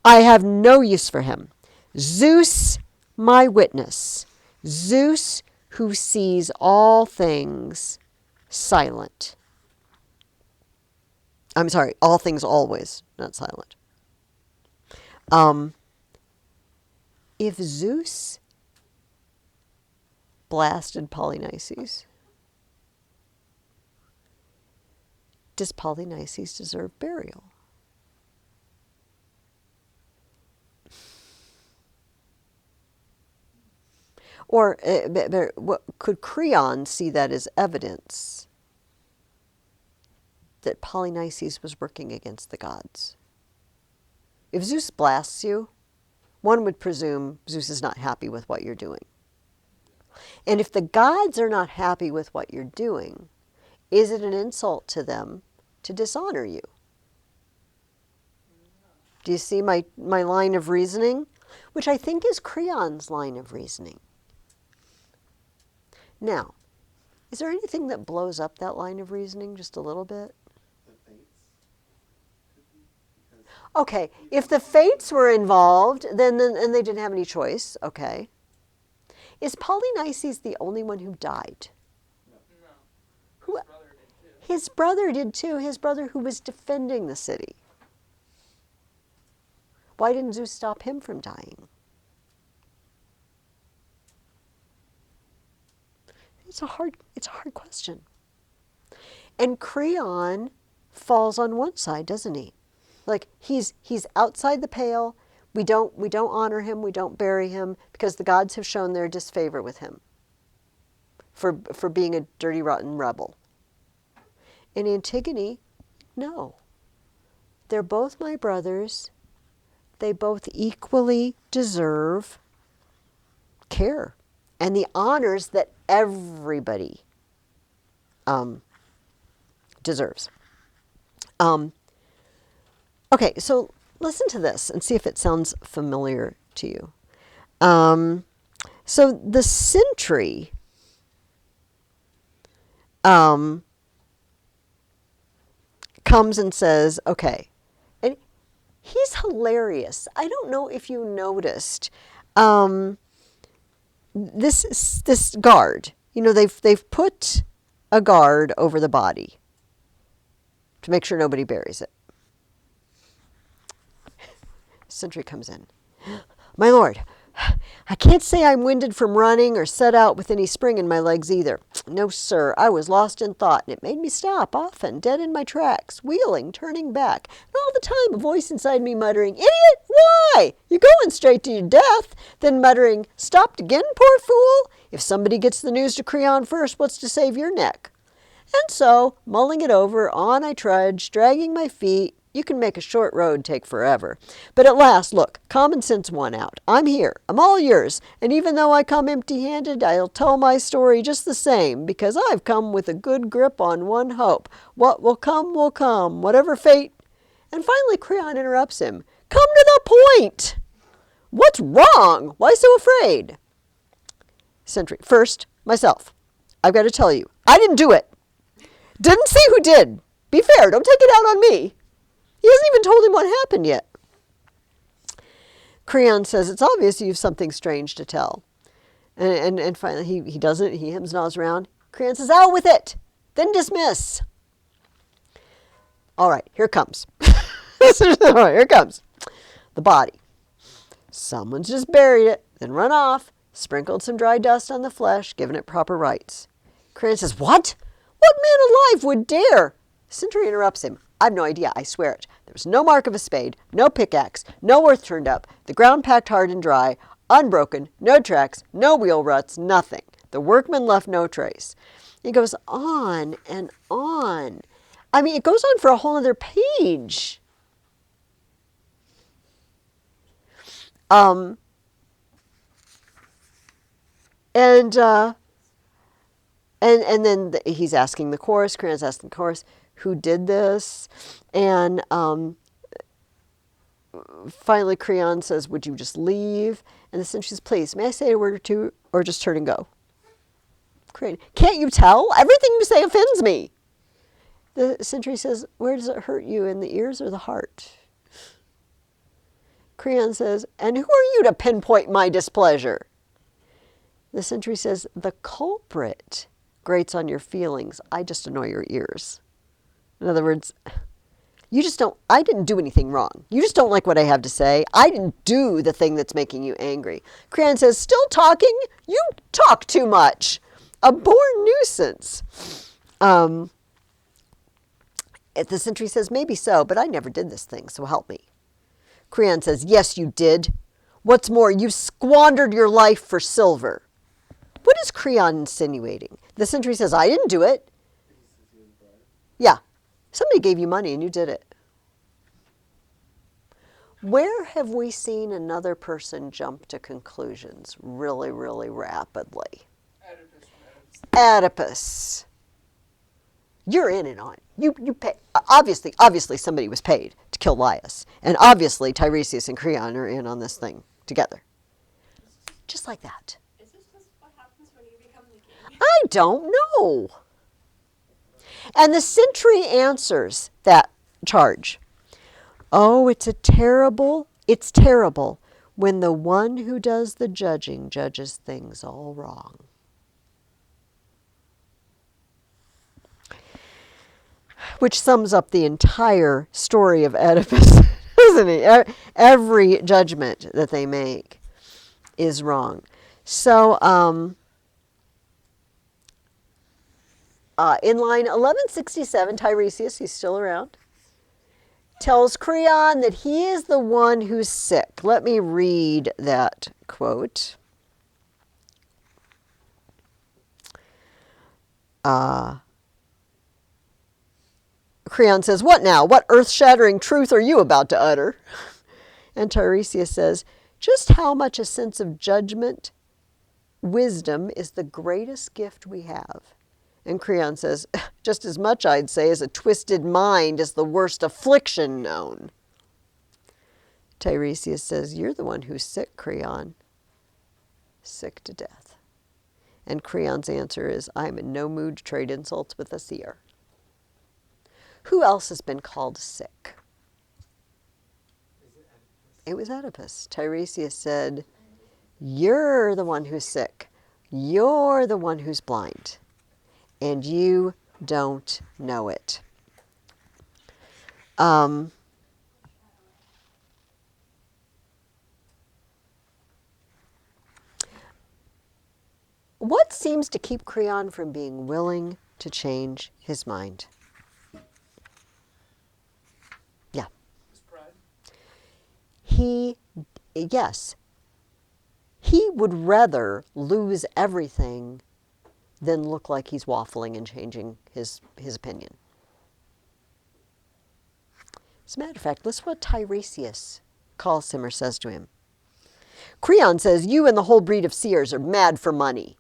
I have no use for him. Zeus, my witness. Zeus, who sees all things, silent. I'm sorry, all things always, not silent. If Zeus blasted Polynices, does Polynices deserve burial? Or could Creon see that as evidence that Polynices was working against the gods? If Zeus blasts you, one would presume Zeus is not happy with what you're doing. And if the gods are not happy with what you're doing, is it an insult to them to dishonor you? Do you see my line of reasoning? Which I think is Creon's line of reasoning. Now, is there anything that blows up that line of reasoning just a little bit? The fates could be, because Okay, if the fates were involved, then and they didn't have any choice, okay. Is Polynices the only one who died? No. Who- His brother did too. His brother did too, his brother who was defending the city. Why didn't Zeus stop him from dying? It's a hard question. And Creon falls on one side, doesn't he? Like he's outside the pale. We don't honor him, we don't bury him because the gods have shown their disfavor with him for being a dirty, rotten rebel. And Antigone, no. They're both my brothers. They both equally deserve care and the honors that everybody deserves. Okay, so listen to this and see if it sounds familiar to you. So the sentry comes and says, okay, and he's hilarious. I don't know if you noticed this guard. You know, they've put a guard over the body to make sure nobody buries it. Sentry comes in. My lord, I can't say I'm winded from running or set out with any spring in my legs either. No, sir, I was lost in thought, and it made me stop often, dead in my tracks, wheeling, turning back, and all the time a voice inside me muttering, Idiot, why? You're going straight to your death. Then muttering, Stopped again, poor fool? If somebody gets the news to Creon first, what's to save your neck? And so, mulling it over, on I trudged, dragging my feet. You can make a short road take forever. But at last, look, common sense won out. I'm here. I'm all yours. And even though I come empty-handed, I'll tell my story just the same, because I've come with a good grip on one hope. What will come, whatever fate. And finally Creon interrupts him. Come to the point. What's wrong? Why so afraid? Sentry. First, myself. I've got to tell you, I didn't do it. Didn't see who did. Be fair, don't take it out on me. He hasn't even told him what happened yet. Creon says, it's obvious you have something strange to tell. And finally, he doesn't. He hems and haws around. Creon says, out with it. Then dismiss. All right, here comes. Here it comes. The body. Someone's just buried it, then run off, sprinkled some dry dust on the flesh, given it proper rites. Creon says, what? What man alive would dare? Sentry interrupts him. I've no idea, I swear it. There was no mark of a spade, no pickaxe, no earth turned up, the ground packed hard and dry, unbroken, no tracks, no wheel ruts, nothing. The workman left no trace. He goes on and on. I mean, it goes on for a whole other page. And then he's asking the chorus, Creon's asking the chorus, who did this? And finally Creon says, would you just leave? And the sentry says, please, may I say a word or two, or just turn and go? Creon, can't you tell? Everything you say offends me. The sentry says, where does it hurt you, in the ears or the heart? Creon says, and who are you to pinpoint my displeasure? The sentry says, the culprit grates on your feelings. I just annoy your ears. In other words, I didn't do anything wrong. You just don't like what I have to say. I didn't do the thing that's making you angry. Creon says, still talking? You talk too much. A born nuisance. The sentry says, maybe so, but I never did this thing, so help me. Creon says, yes, you did. What's more, you squandered your life for silver. What is Creon insinuating? The sentry says, I didn't do it. Yeah. Somebody gave you money and you did it. Where have we seen another person jump to conclusions really, really rapidly? Oedipus. You're in it on. You pay. Obviously somebody was paid to kill Laius. And obviously Tiresias and Creon are in on this thing together. Just like that. Is this just what happens when you become the king? I don't know. And the sentry answers that charge. Oh, it's terrible when the one who does the judging judges things all wrong. Which sums up the entire story of Oedipus, doesn't it? Every judgment that they make is wrong. So, in line 1167, Tiresias, he's still around, tells Creon that he is the one who's sick. Let me read that quote. Creon says, what now? What earth-shattering truth are you about to utter? And Tiresias says, just how much a sense of judgment, wisdom, is the greatest gift we have. And Creon says, just as much, I'd say, as a twisted mind is the worst affliction known. Tiresias says, you're the one who's sick, Creon. Sick to death. And Creon's answer is, I'm in no mood to trade insults with a seer. Who else has been called sick? It was Oedipus. Tiresias said, you're the one who's sick. You're the one who's blind. And you don't know it. What seems to keep Creon from being willing to change his mind? Yeah. His pride. Yes. He would rather lose everything than look like he's waffling and changing his opinion. As a matter of fact, listen what Tiresias calls him or says to him. Creon says, you and the whole breed of seers are mad for money.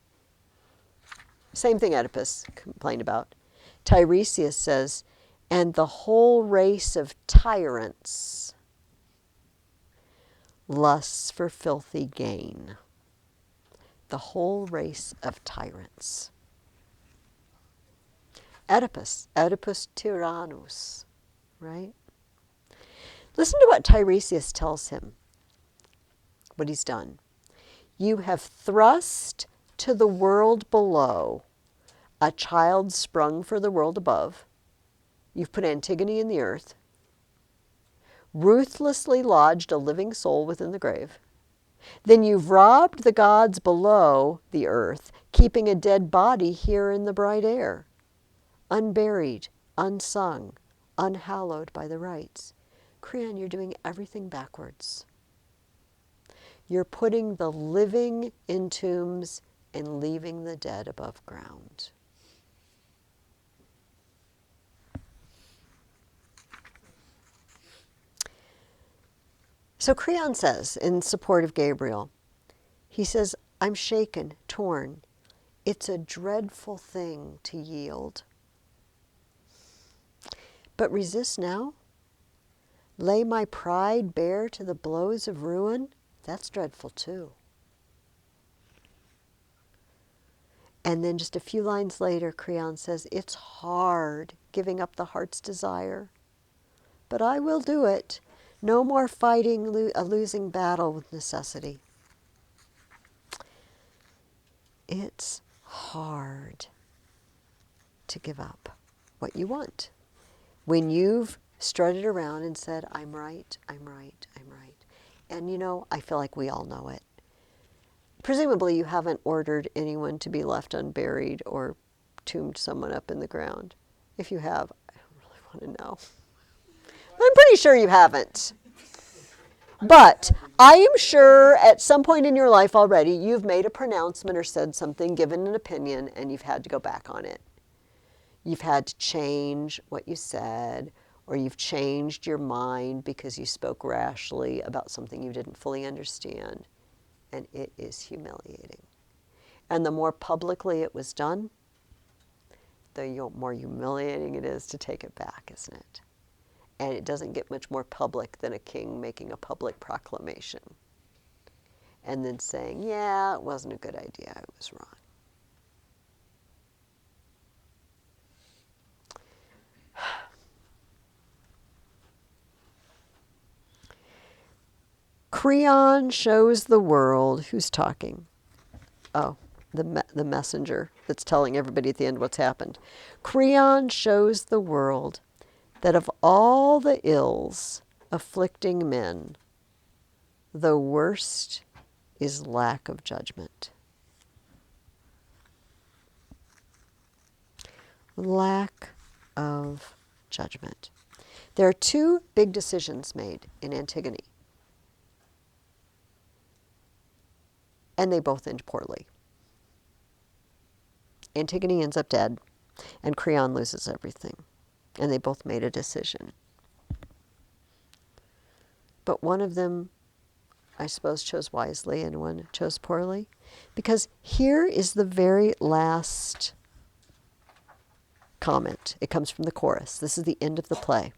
Same thing Oedipus complained about. Tiresias says, and the whole race of tyrants lusts for filthy gain. The whole race of tyrants. Oedipus tyrannus, right? Listen to what Tiresias tells him, what he's done. You have thrust to the world below a child sprung for the world above. You've put Antigone in the earth, ruthlessly lodged a living soul within the grave. Then you've robbed the gods below the earth, keeping a dead body here in the bright air, unburied, unsung, unhallowed by the rites. Creon, you're doing everything backwards. You're putting the living in tombs and leaving the dead above ground. So Creon says, in support of Gabriel, he says, I'm shaken, torn. It's a dreadful thing to yield. But resist now? Lay my pride bare to the blows of ruin? That's dreadful too. And then just a few lines later, Creon says, it's hard giving up the heart's desire, but I will do it. No more fighting a losing battle with necessity. It's hard to give up what you want when you've strutted around and said, I'm right, I'm right, I'm right. And you know, I feel like we all know it. Presumably you haven't ordered anyone to be left unburied or tombed someone up in the ground. If you have, I really want to know. I'm pretty sure you haven't. But I am sure at some point in your life already you've made a pronouncement or said something, given an opinion, and you've had to go back on it. You've had to change what you said, or you've changed your mind because you spoke rashly about something you didn't fully understand. And it is humiliating. And the more publicly it was done, the more humiliating it is to take it back, isn't it? And it doesn't get much more public than a king making a public proclamation and then saying, yeah, it wasn't a good idea, I was wrong. Creon shows the world, who's talking? Oh, the messenger that's telling everybody at the end what's happened. Creon shows the world that of all the ills afflicting men, the worst is lack of judgment. Lack of judgment. There are two big decisions made in Antigone, and they both end poorly. Antigone ends up dead, and Creon loses everything, and they both made a decision. But one of them, I suppose, chose wisely, and one chose poorly, because here is the very last comment. It comes from the chorus. This is the end of the play.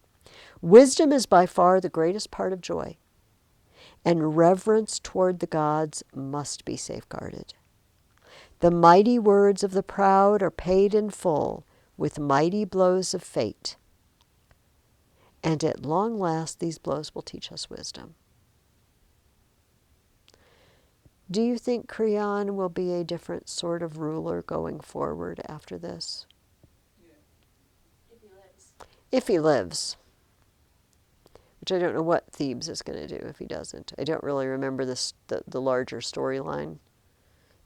Wisdom is by far the greatest part of joy, and reverence toward the gods must be safeguarded. The mighty words of the proud are paid in full with mighty blows of fate, and at long last these blows will teach us wisdom. Do you think Creon will be a different sort of ruler going forward after this? Yeah. If he lives. If he lives. Which I don't know what Thebes is going to do if he doesn't. I don't really remember the larger storyline,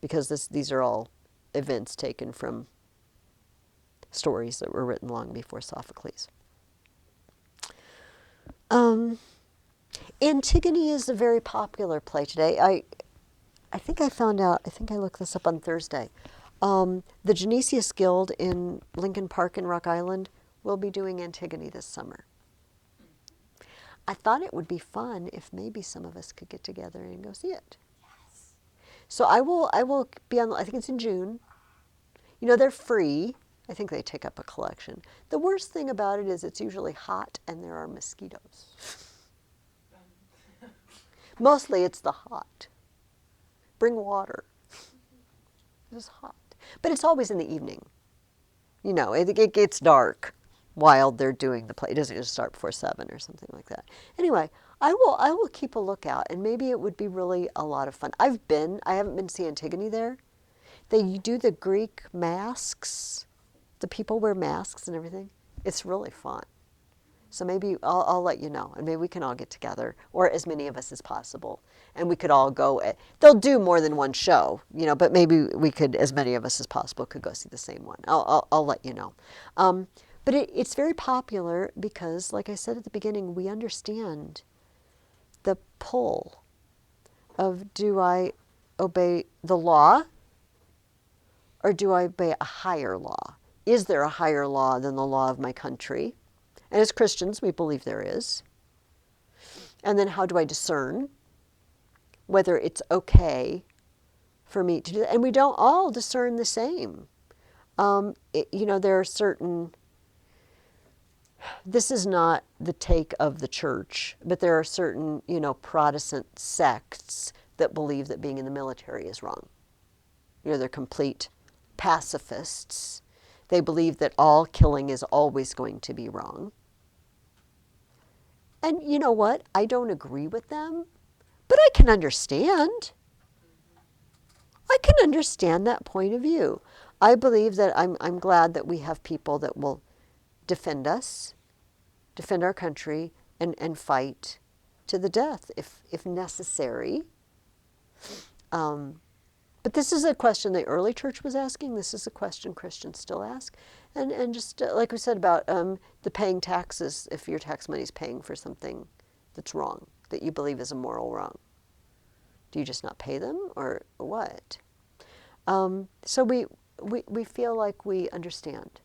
because these are all events taken from stories that were written long before Sophocles. Antigone is a very popular play today. I think I found out, I think I looked this up on Thursday. The Genesius Guild in Lincoln Park in Rock Island will be doing Antigone this summer. I thought it would be fun if maybe some of us could get together and go see it. Yes. So I will be on, I think it's in June. You know, they're free. I think they take up a collection. The worst thing about it is it's usually hot and there are mosquitoes. Mostly it's the hot. Bring water. It's hot. But it's always in the evening. You know, it gets dark while they're doing the play. It doesn't just start before 7 or something like that. Anyway, I will keep a lookout, and maybe it would be really a lot of fun. I haven't been to see Antigone there. They do the Greek masks. The people wear masks and everything. It's really fun. So maybe I'll let you know, and maybe we can all get together, or as many of us as possible, and we could all go. They'll do more than one show, you know, but maybe we could, as many of us as possible, could go see the same one. I'll let you know. But it's very popular because, like I said at the beginning, we understand the pull of, do I obey the law or do I obey a higher law? Is there a higher law than the law of my country? And as Christians, we believe there is. And then how do I discern whether it's okay for me to do that? And we don't all discern the same. You know, there are certain, this is not the take of the church, but there are certain, you know, Protestant sects that believe that being in the military is wrong. You know, they're complete pacifists. They believe that all killing is always going to be wrong. And you know what? I don't agree with them, but I can understand. I can understand that point of view. I believe that I'm glad that we have people that will defend us, defend our country, and fight to the death if necessary. But this is a question the early church was asking. This is a question Christians still ask. And just like we said about the paying taxes, if your tax money is paying for something that's wrong, that you believe is a moral wrong, do you just not pay them or what? So we feel like we understand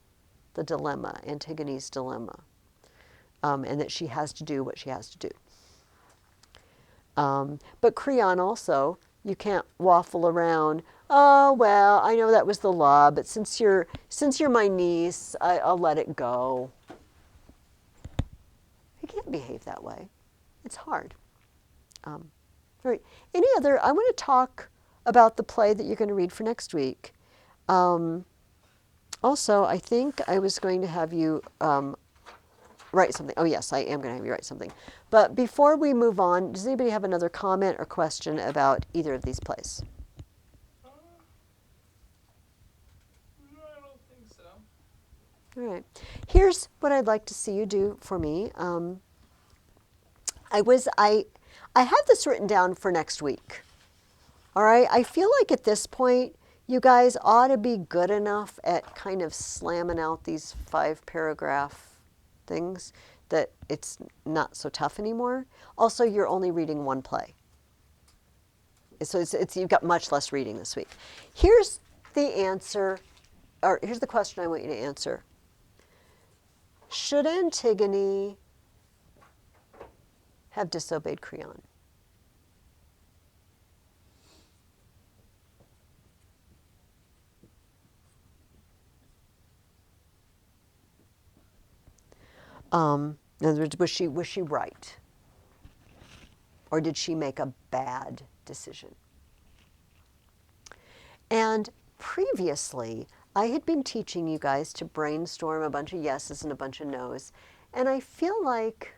the dilemma, Antigone's dilemma, and that she has to do what she has to do. But Creon also, you can't waffle around, oh, well, I know that was the law, but since you're my niece, I'll let it go. You can't behave that way. It's hard. All right. Any other, I want to talk about the play that you're going to read for next week. Also, I think I was going to have you write something. Oh, yes, I am going to have you write something. But before we move on, does anybody have another comment or question about either of these plays? No, I don't think so. All right. Here's what I'd like to see you do for me. I have this written down for next week. All right. I feel like at this point, you guys ought to be good enough at kind of slamming out these 5-paragraph things that it's not so tough anymore. Also, you're only reading one play. So you've got much less reading this week. Here's the answer, or here's the question I want you to answer. Should Antigone have disobeyed Creon? In other words, was she right? Or did she make a bad decision? And previously, I had been teaching you guys to brainstorm a bunch of yeses and a bunch of nos. And I feel like,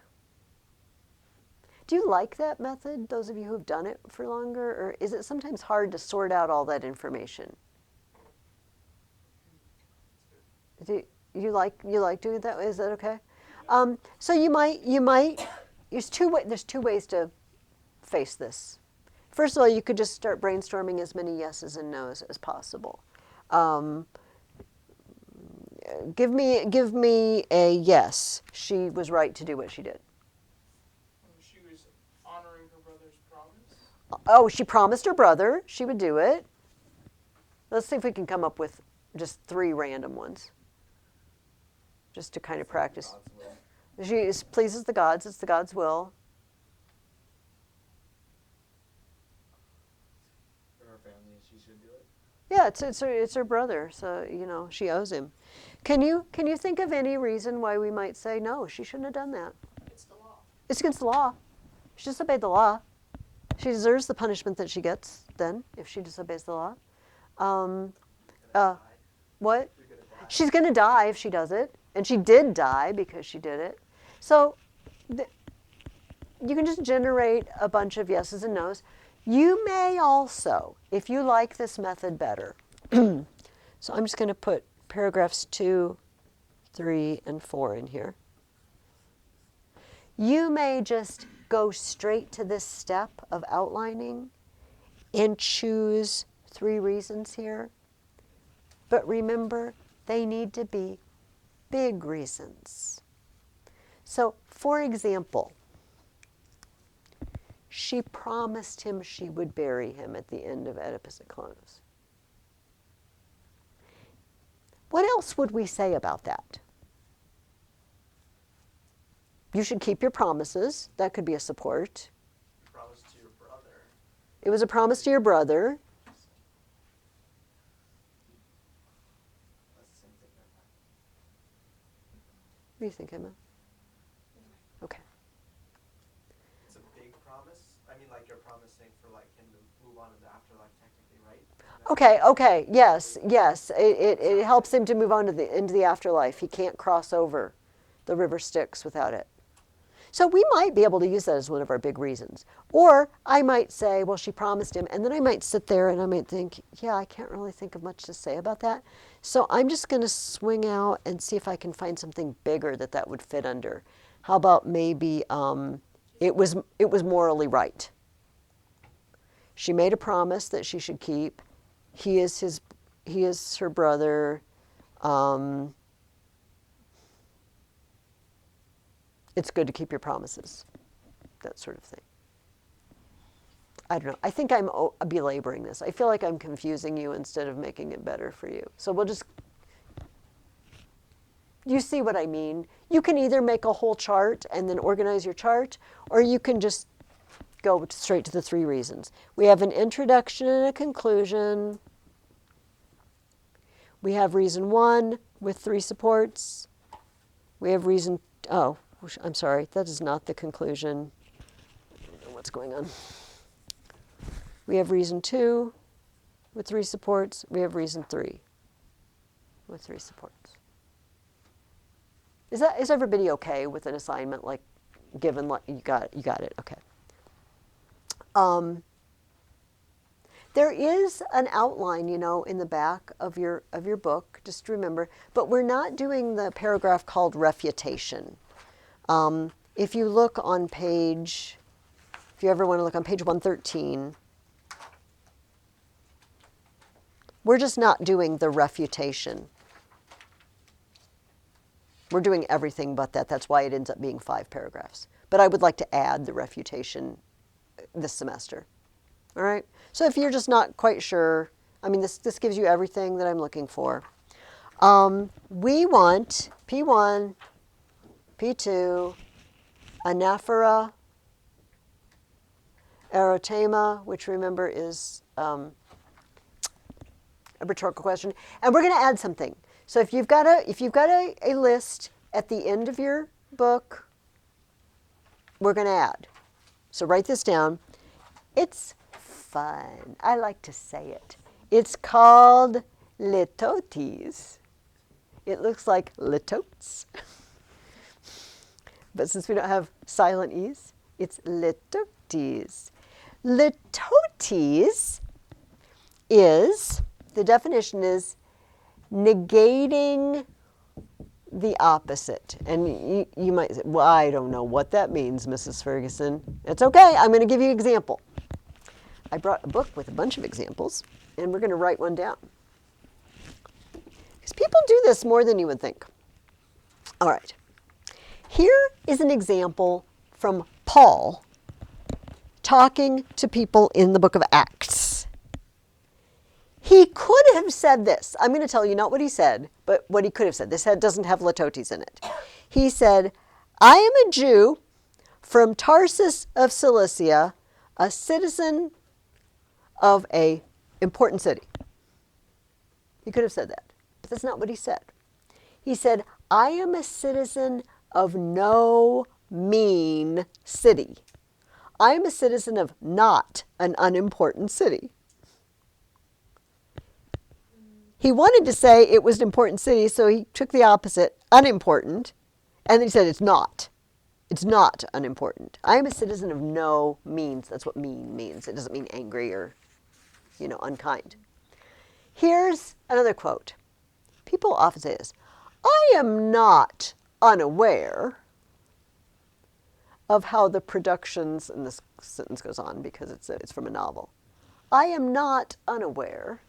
do you like that method, those of you who've done it for longer? Or is it sometimes hard to sort out all that information? Do you like doing it that way? Is that okay? So you might. There's two ways to face this. First of all, you could just start brainstorming as many yeses and nos as possible. Give me a yes. She was right to do what she did. She was honoring her brother's promise. Oh, she promised her brother she would do it. Let's see if we can come up with just 3 random ones. Just to kind of practice. She pleases the gods. It's the God's will. Her family, she should do it. Yeah, it's her brother, so she owes him. Can you think of any reason why we might say no? She shouldn't have done that. It's the law. It's against the law. She disobeyed the law. She deserves the punishment that she gets then if she disobeys the law. What? She's going to die if she does it, and she did die because she did it. So you can just generate a bunch of yeses and nos. You may also, if you like this method better, so I'm just going to put paragraphs 2, 3, and 4 in here. You may just go straight to this step of outlining and choose 3 reasons here. But remember, they need to be big reasons. So, for example, she promised him she would bury him at the end of Oedipus at Colonos. What else would we say about that? You should keep your promises. That could be a support. Promise to your brother. It was a promise to your brother. That's the same thing. What do you think, Emma? Okay. It's a big promise. I mean, like you're promising for like him to move on in the afterlife, technically, right? Okay, yes, yes. It helps him to move on to into the afterlife. He can't cross over the river Styx without it. So we might be able to use that as one of our big reasons. Or I might say, well, she promised him, and then I might sit there and I might think, yeah, I can't really think of much to say about that. So I'm just going to swing out and see if I can find something bigger that would fit under. How about maybe it was morally right. She made a promise that she should keep. He is her brother. It's good to keep your promises, that sort of thing. I don't know. I think I'm belaboring this. I feel like I'm confusing you instead of making it better for you. So we'll just, you see what I mean? You can either make a whole chart and then organize your chart, or you can just go straight to the 3 reasons. We have an introduction and a conclusion. We have reason 1 with 3 supports. We have reason, oh, I'm sorry, that is not the conclusion. I don't know what's going on. We have reason 2 with 3 supports. We have reason 3 with 3 supports. Is everybody okay with an assignment like given like you got it? Okay. There is an outline, in the back of your book. Just remember, but we're not doing the paragraph called refutation. If you look on page, if you ever want to look on page 113, we're just not doing the refutation. We're doing everything but that. That's why it ends up being 5 paragraphs. But I would like to add the refutation this semester. All right? So if you're just not quite sure, I mean, this gives you everything that I'm looking for. We want P1, P2, anaphora, erotema, which remember is a rhetorical question, and we're going to add something. So if you've got a list at the end of your book, we're going to add. So write this down. It's fun. I like to say it. It's called litotes. It looks like litotes. But since we don't have silent E's, it's litotes. Litotes is, the definition is negating the opposite. And you might say, well, I don't know what that means, Mrs. Ferguson. It's okay. I'm going to give you an example. I brought a book with a bunch of examples, and we're going to write one down. Because people do this more than you would think. All right. Here is an example from Paul talking to people in the book of Acts. He could have said this. I'm going to tell you not what he said, but what he could have said. This doesn't have litotes in it. He said, I am a Jew from Tarsus of Cilicia, a citizen of an important city. He could have said that, but that's not what he said. He said, I am a citizen of no mean city. I am a citizen of not an unimportant city. He wanted to say it was an important city, so he took the opposite, unimportant, and then he said it's not. It's not unimportant. I am a citizen of no means. That's what mean means. It doesn't mean angry or, unkind. Here's another quote. People often say this. I am not unaware of how the productions, and this sentence goes on because it's from a novel. I am not unaware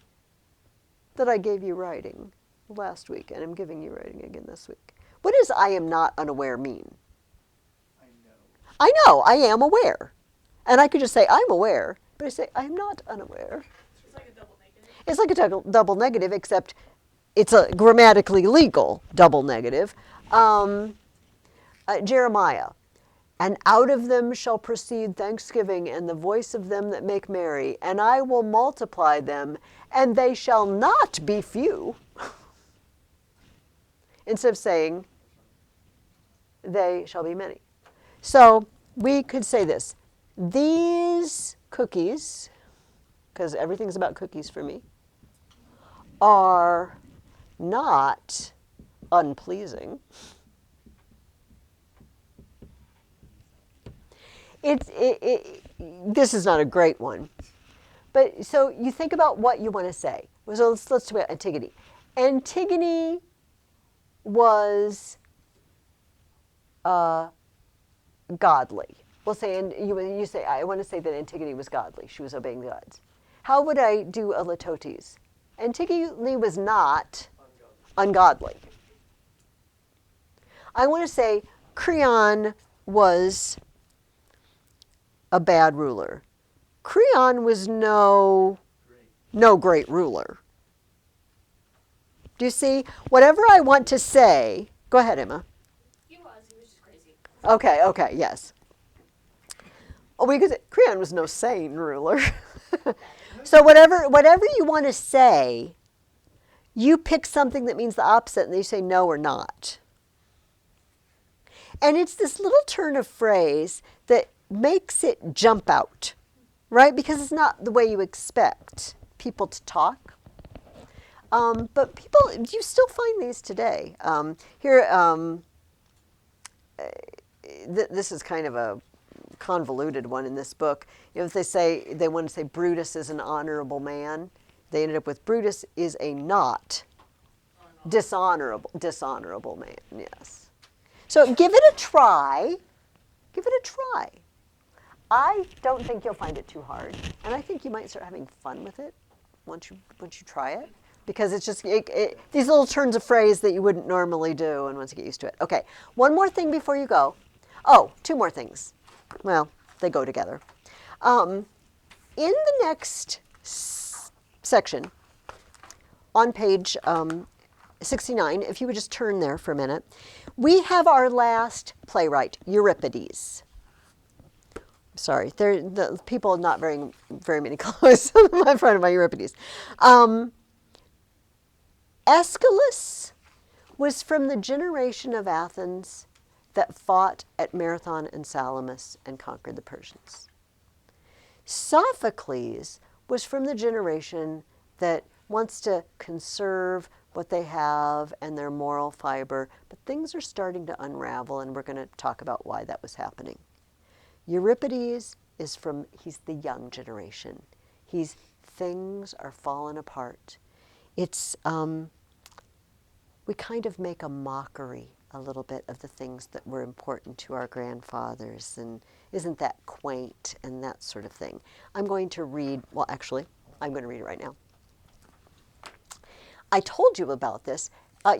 that I gave you writing last week, and I'm giving you writing again this week. What does I am not unaware mean? I know, I am aware. And I could just say, I'm aware, but I say, I'm not unaware. It's like a double negative. It's like a double negative, except it's a grammatically legal double negative. Jeremiah, and out of them shall proceed thanksgiving and the voice of them that make merry, and I will multiply them, and they shall not be few. Instead of saying, they shall be many. So we could say this. These cookies, because everything's about cookies for me, are not unpleasing. This is not a great one. But so you think about what you want to say. So let's talk about Antigone. Antigone was godly. We'll say, and you say, I want to say that Antigone was godly. She was obeying the gods. How would I do a Latotes? Antigone was not ungodly. I want to say Creon was a bad ruler. Creon was no great ruler. Do you see? Whatever I want to say, go ahead, Emma. He was just crazy. Okay, yes. Oh, because Creon was no sane ruler. So whatever you want to say, you pick something that means the opposite and then you say no or not. And it's this little turn of phrase that makes it jump out, right? Because it's not the way you expect people to talk. But people, you still find these today. This is kind of a convoluted one in this book. If they want to say Brutus is an honorable man, they ended up with Brutus is a not dishonorable man. Yes. So give it a try. Give it a try. I don't think you'll find it too hard, and I think you might start having fun with it once you try it, because it's just these little turns of phrase that you wouldn't normally do, and once you get used to it. Okay, one more thing before you go. Oh, two more things. Well, they go together. In the next section, on page 69, if you would just turn there for a minute, we have our last playwright, Euripides. Sorry, the people are not very many clothes in front of my Euripides. Aeschylus was from the generation of Athens that fought at Marathon and Salamis and conquered the Persians. Sophocles was from the generation that wants to conserve what they have and their moral fiber, but things are starting to unravel, and we're going to talk about why that was happening. Euripides he's the young generation. Things are falling apart. It's, we kind of make a mockery a little bit of the things that were important to our grandfathers, and isn't that quaint and that sort of thing. I'm going to read it right now. I told you about this.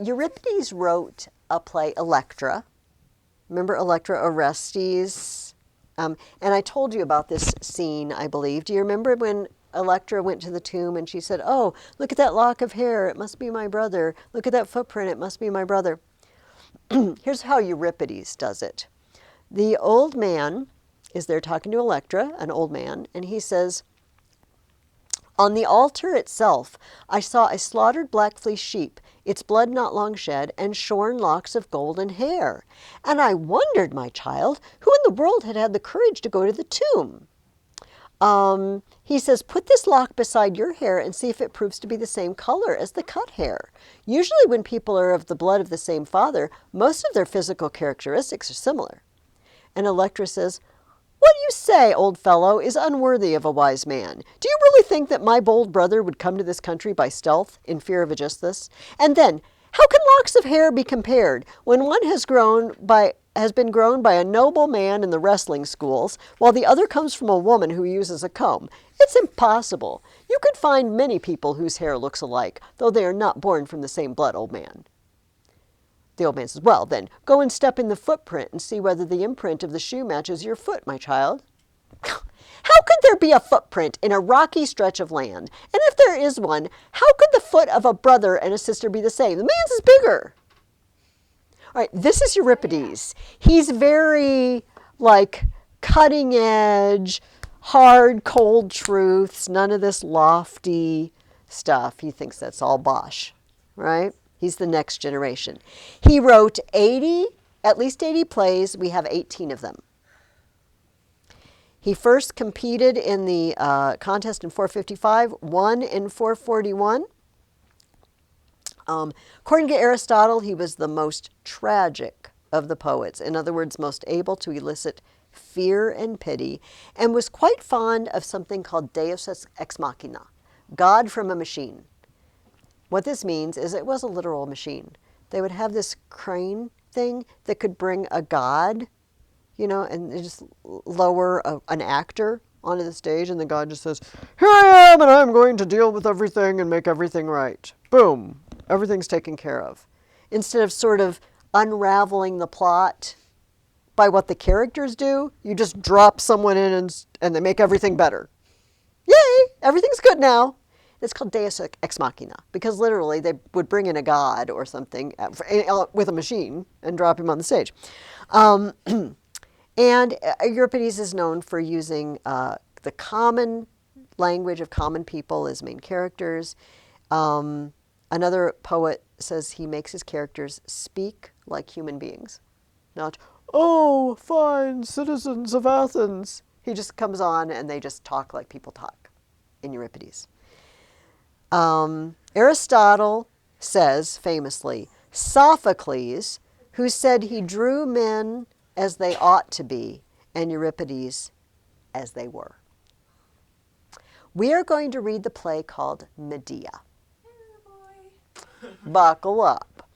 Euripides wrote a play, Electra. Remember Electra, Orestes? And I told you about this scene, I believe. Do you remember when Electra went to the tomb and she said, "Oh, look at that lock of hair. It must be my brother. Look at that footprint. It must be my brother." Here's how Euripides does it. The old man is there talking to Electra, an old man, and he says, "On the altar itself, I saw a slaughtered black fleeced sheep, its blood not long shed, and shorn locks of golden hair. And I wondered, my child, who in the world had the courage to go to the tomb?" He says, "Put this lock beside your hair and see if it proves to be the same color as the cut hair. Usually when people are of the blood of the same father, most of their physical characteristics are similar." And Electra says, "What you say, old fellow, is unworthy of a wise man. Do you really think that my bold brother would come to this country by stealth, in fear of Aegisthus? And then, how can locks of hair be compared when one has been grown by a noble man in the wrestling schools, while the other comes from a woman who uses a comb? It's impossible. You could find many people whose hair looks alike, though they are not born from the same blood, old man." The old man says, "Well, then, go and step in the footprint and see whether the imprint of the shoe matches your foot, my child." How could there be a footprint in a rocky stretch of land? And if there is one, how could the foot of a brother and a sister be the same? The man's is bigger. All right, this is Euripides. He's very, cutting edge, hard, cold truths, none of this lofty stuff. He thinks that's all bosh, right? He's the next generation. He wrote at least 80 plays. We have 18 of them. He first competed in the contest in 455, won in 441. According to Aristotle, he was the most tragic of the poets. In other words, most able to elicit fear and pity, and was quite fond of something called Deus ex machina, God from a machine. What this means is it was a literal machine. They would have this crane thing that could bring a god, and they just lower an actor onto the stage, and the god just says, "Here I am, and I'm going to deal with everything and make everything right." Boom. Everything's taken care of. Instead of sort of unraveling the plot by what the characters do, you just drop someone in and they make everything better. Yay! Everything's good now. It's called Deus ex machina because literally they would bring in a god or something with a machine and drop him on the stage. And Euripides is known for using the common language of common people as main characters. Another poet says he makes his characters speak like human beings, not, "Oh, fine citizens of Athens." He just comes on and they just talk like people talk in Euripides. Aristotle says famously, Sophocles, who said he drew men as they ought to be, and Euripides as they were. We are going to read the play called Medea. Buckle up.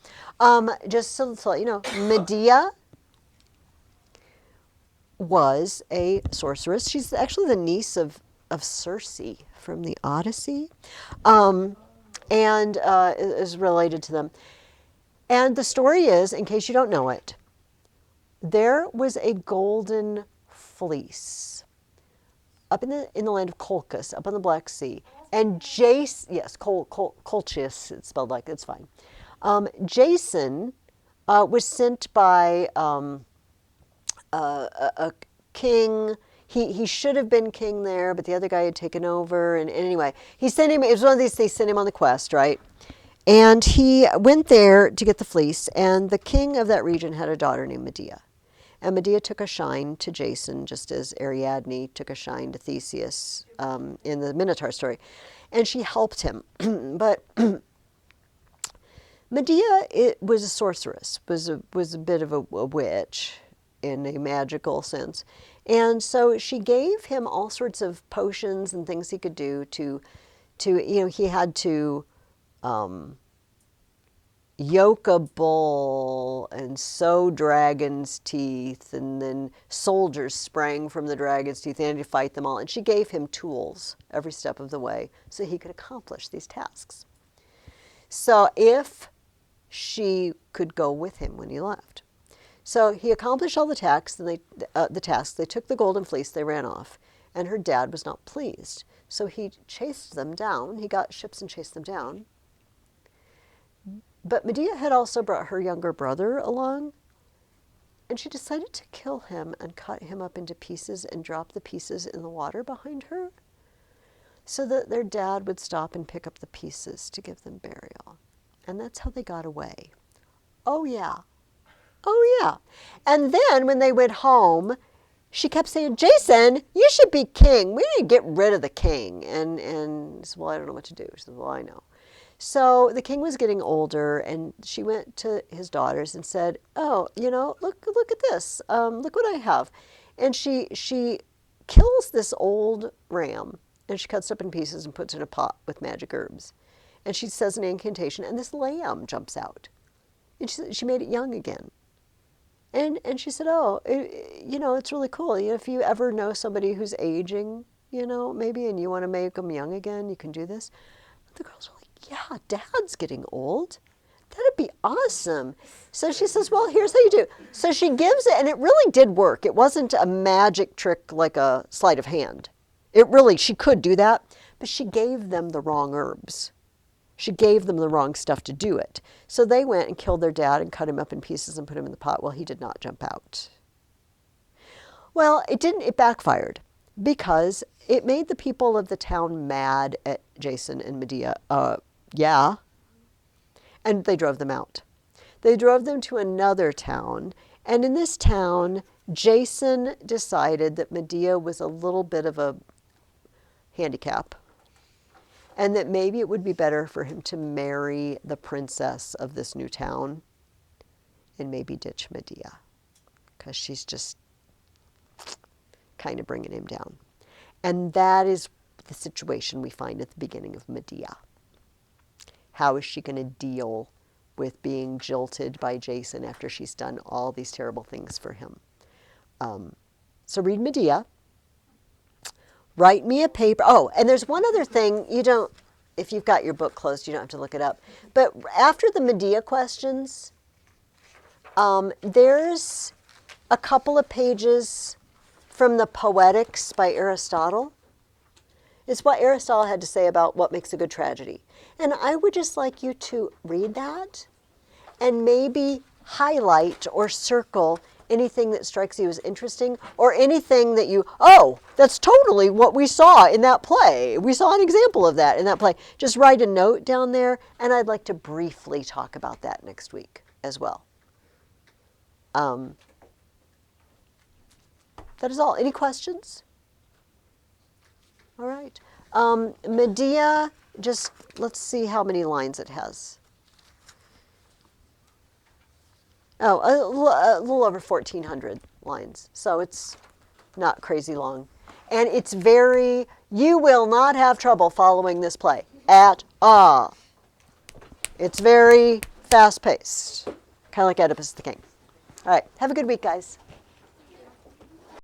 Just so to let you know, Medea was a sorceress. She's actually the niece of Circe from the Odyssey, and is related to them. And the story is, in case you don't know it, there was a golden fleece up in the land of Colchis, up on the Black Sea. And Jason, yes, Colchis, it's spelled like, it's fine. Jason was sent by a king. He should have been king there, but the other guy had taken over. And anyway, he sent him, it was one of these, they sent him on the quest, right? And he went there to get the fleece, and the king of that region had a daughter named Medea. And Medea took a shine to Jason, just as Ariadne took a shine to Theseus in the Minotaur story. And she helped him. But Medea was a sorceress, was a bit of a witch in a magical sense. And so she gave him all sorts of potions and things he could do to he had to yoke a bull and sew dragon's teeth, and then soldiers sprang from the dragon's teeth and he had to fight them all. And she gave him tools every step of the way so he could accomplish these tasks. So if she could go with him when he left. So he accomplished all the tasks, and they took the golden fleece, they ran off, and her dad was not pleased. So he chased them down. He got ships and chased them down. But Medea had also brought her younger brother along, and she decided to kill him and cut him up into pieces and drop the pieces in the water behind her so that their dad would stop and pick up the pieces to give them burial. And that's how they got away. Oh, yeah. Oh, yeah. And then when they went home, she kept saying, "Jason, you should be king. We need to get rid of the king." And he said, "Well, I don't know what to do." She said, "Well, I know." So the king was getting older, and she went to his daughters and said, "Oh, look at this. Look what I have." And she kills this old ram, and she cuts it up in pieces and puts it in a pot with magic herbs. And she says an incantation, and this lamb jumps out. And she made it young again. And she said, "Oh, it's really cool. If you ever know somebody who's aging, maybe, and you want to make them young again, you can do this." The girls were like, "Yeah, Dad's getting old. That'd be awesome." So she says, "Well, here's how you do." So she gives it, and it really did work. It wasn't a magic trick like a sleight of hand. She could do that, but she gave them the wrong herbs. She gave them the wrong stuff to do it. So they went and killed their dad and cut him up in pieces and put him in the pot. Well, he did not jump out. Well, it backfired because it made the people of the town mad at Jason and Medea. Yeah. And they drove them out. They drove them to another town. And in this town, Jason decided that Medea was a little bit of a handicap. and that maybe it would be better for him to marry the princess of this new town and maybe ditch Medea, because she's just kind of bringing him down. And that is the situation we find at the beginning of Medea. How is she going to deal with being jilted by Jason after she's done all these terrible things for him? So read Medea. Write me a paper. Oh, and there's one other thing. You don't, if you've got your book closed, you don't have to look it up. But after the Medea questions, there's a couple of pages from the Poetics by Aristotle. It's what Aristotle had to say about what makes a good tragedy. And I would just like you to read that and maybe highlight or circle anything that strikes you as interesting, or anything that you, oh, that's totally what we saw in that play. We saw an example of that in that play. Just write a note down there, and I'd like to briefly talk about that next week as well. That is all. Any questions? All right. Medea, just let's see how many lines it has. Oh, a little over 1,400 lines. So it's not crazy long. And it's very, you will not have trouble following this play at all. It's very fast-paced, kind of like Oedipus the King. All right. Have a good week, guys.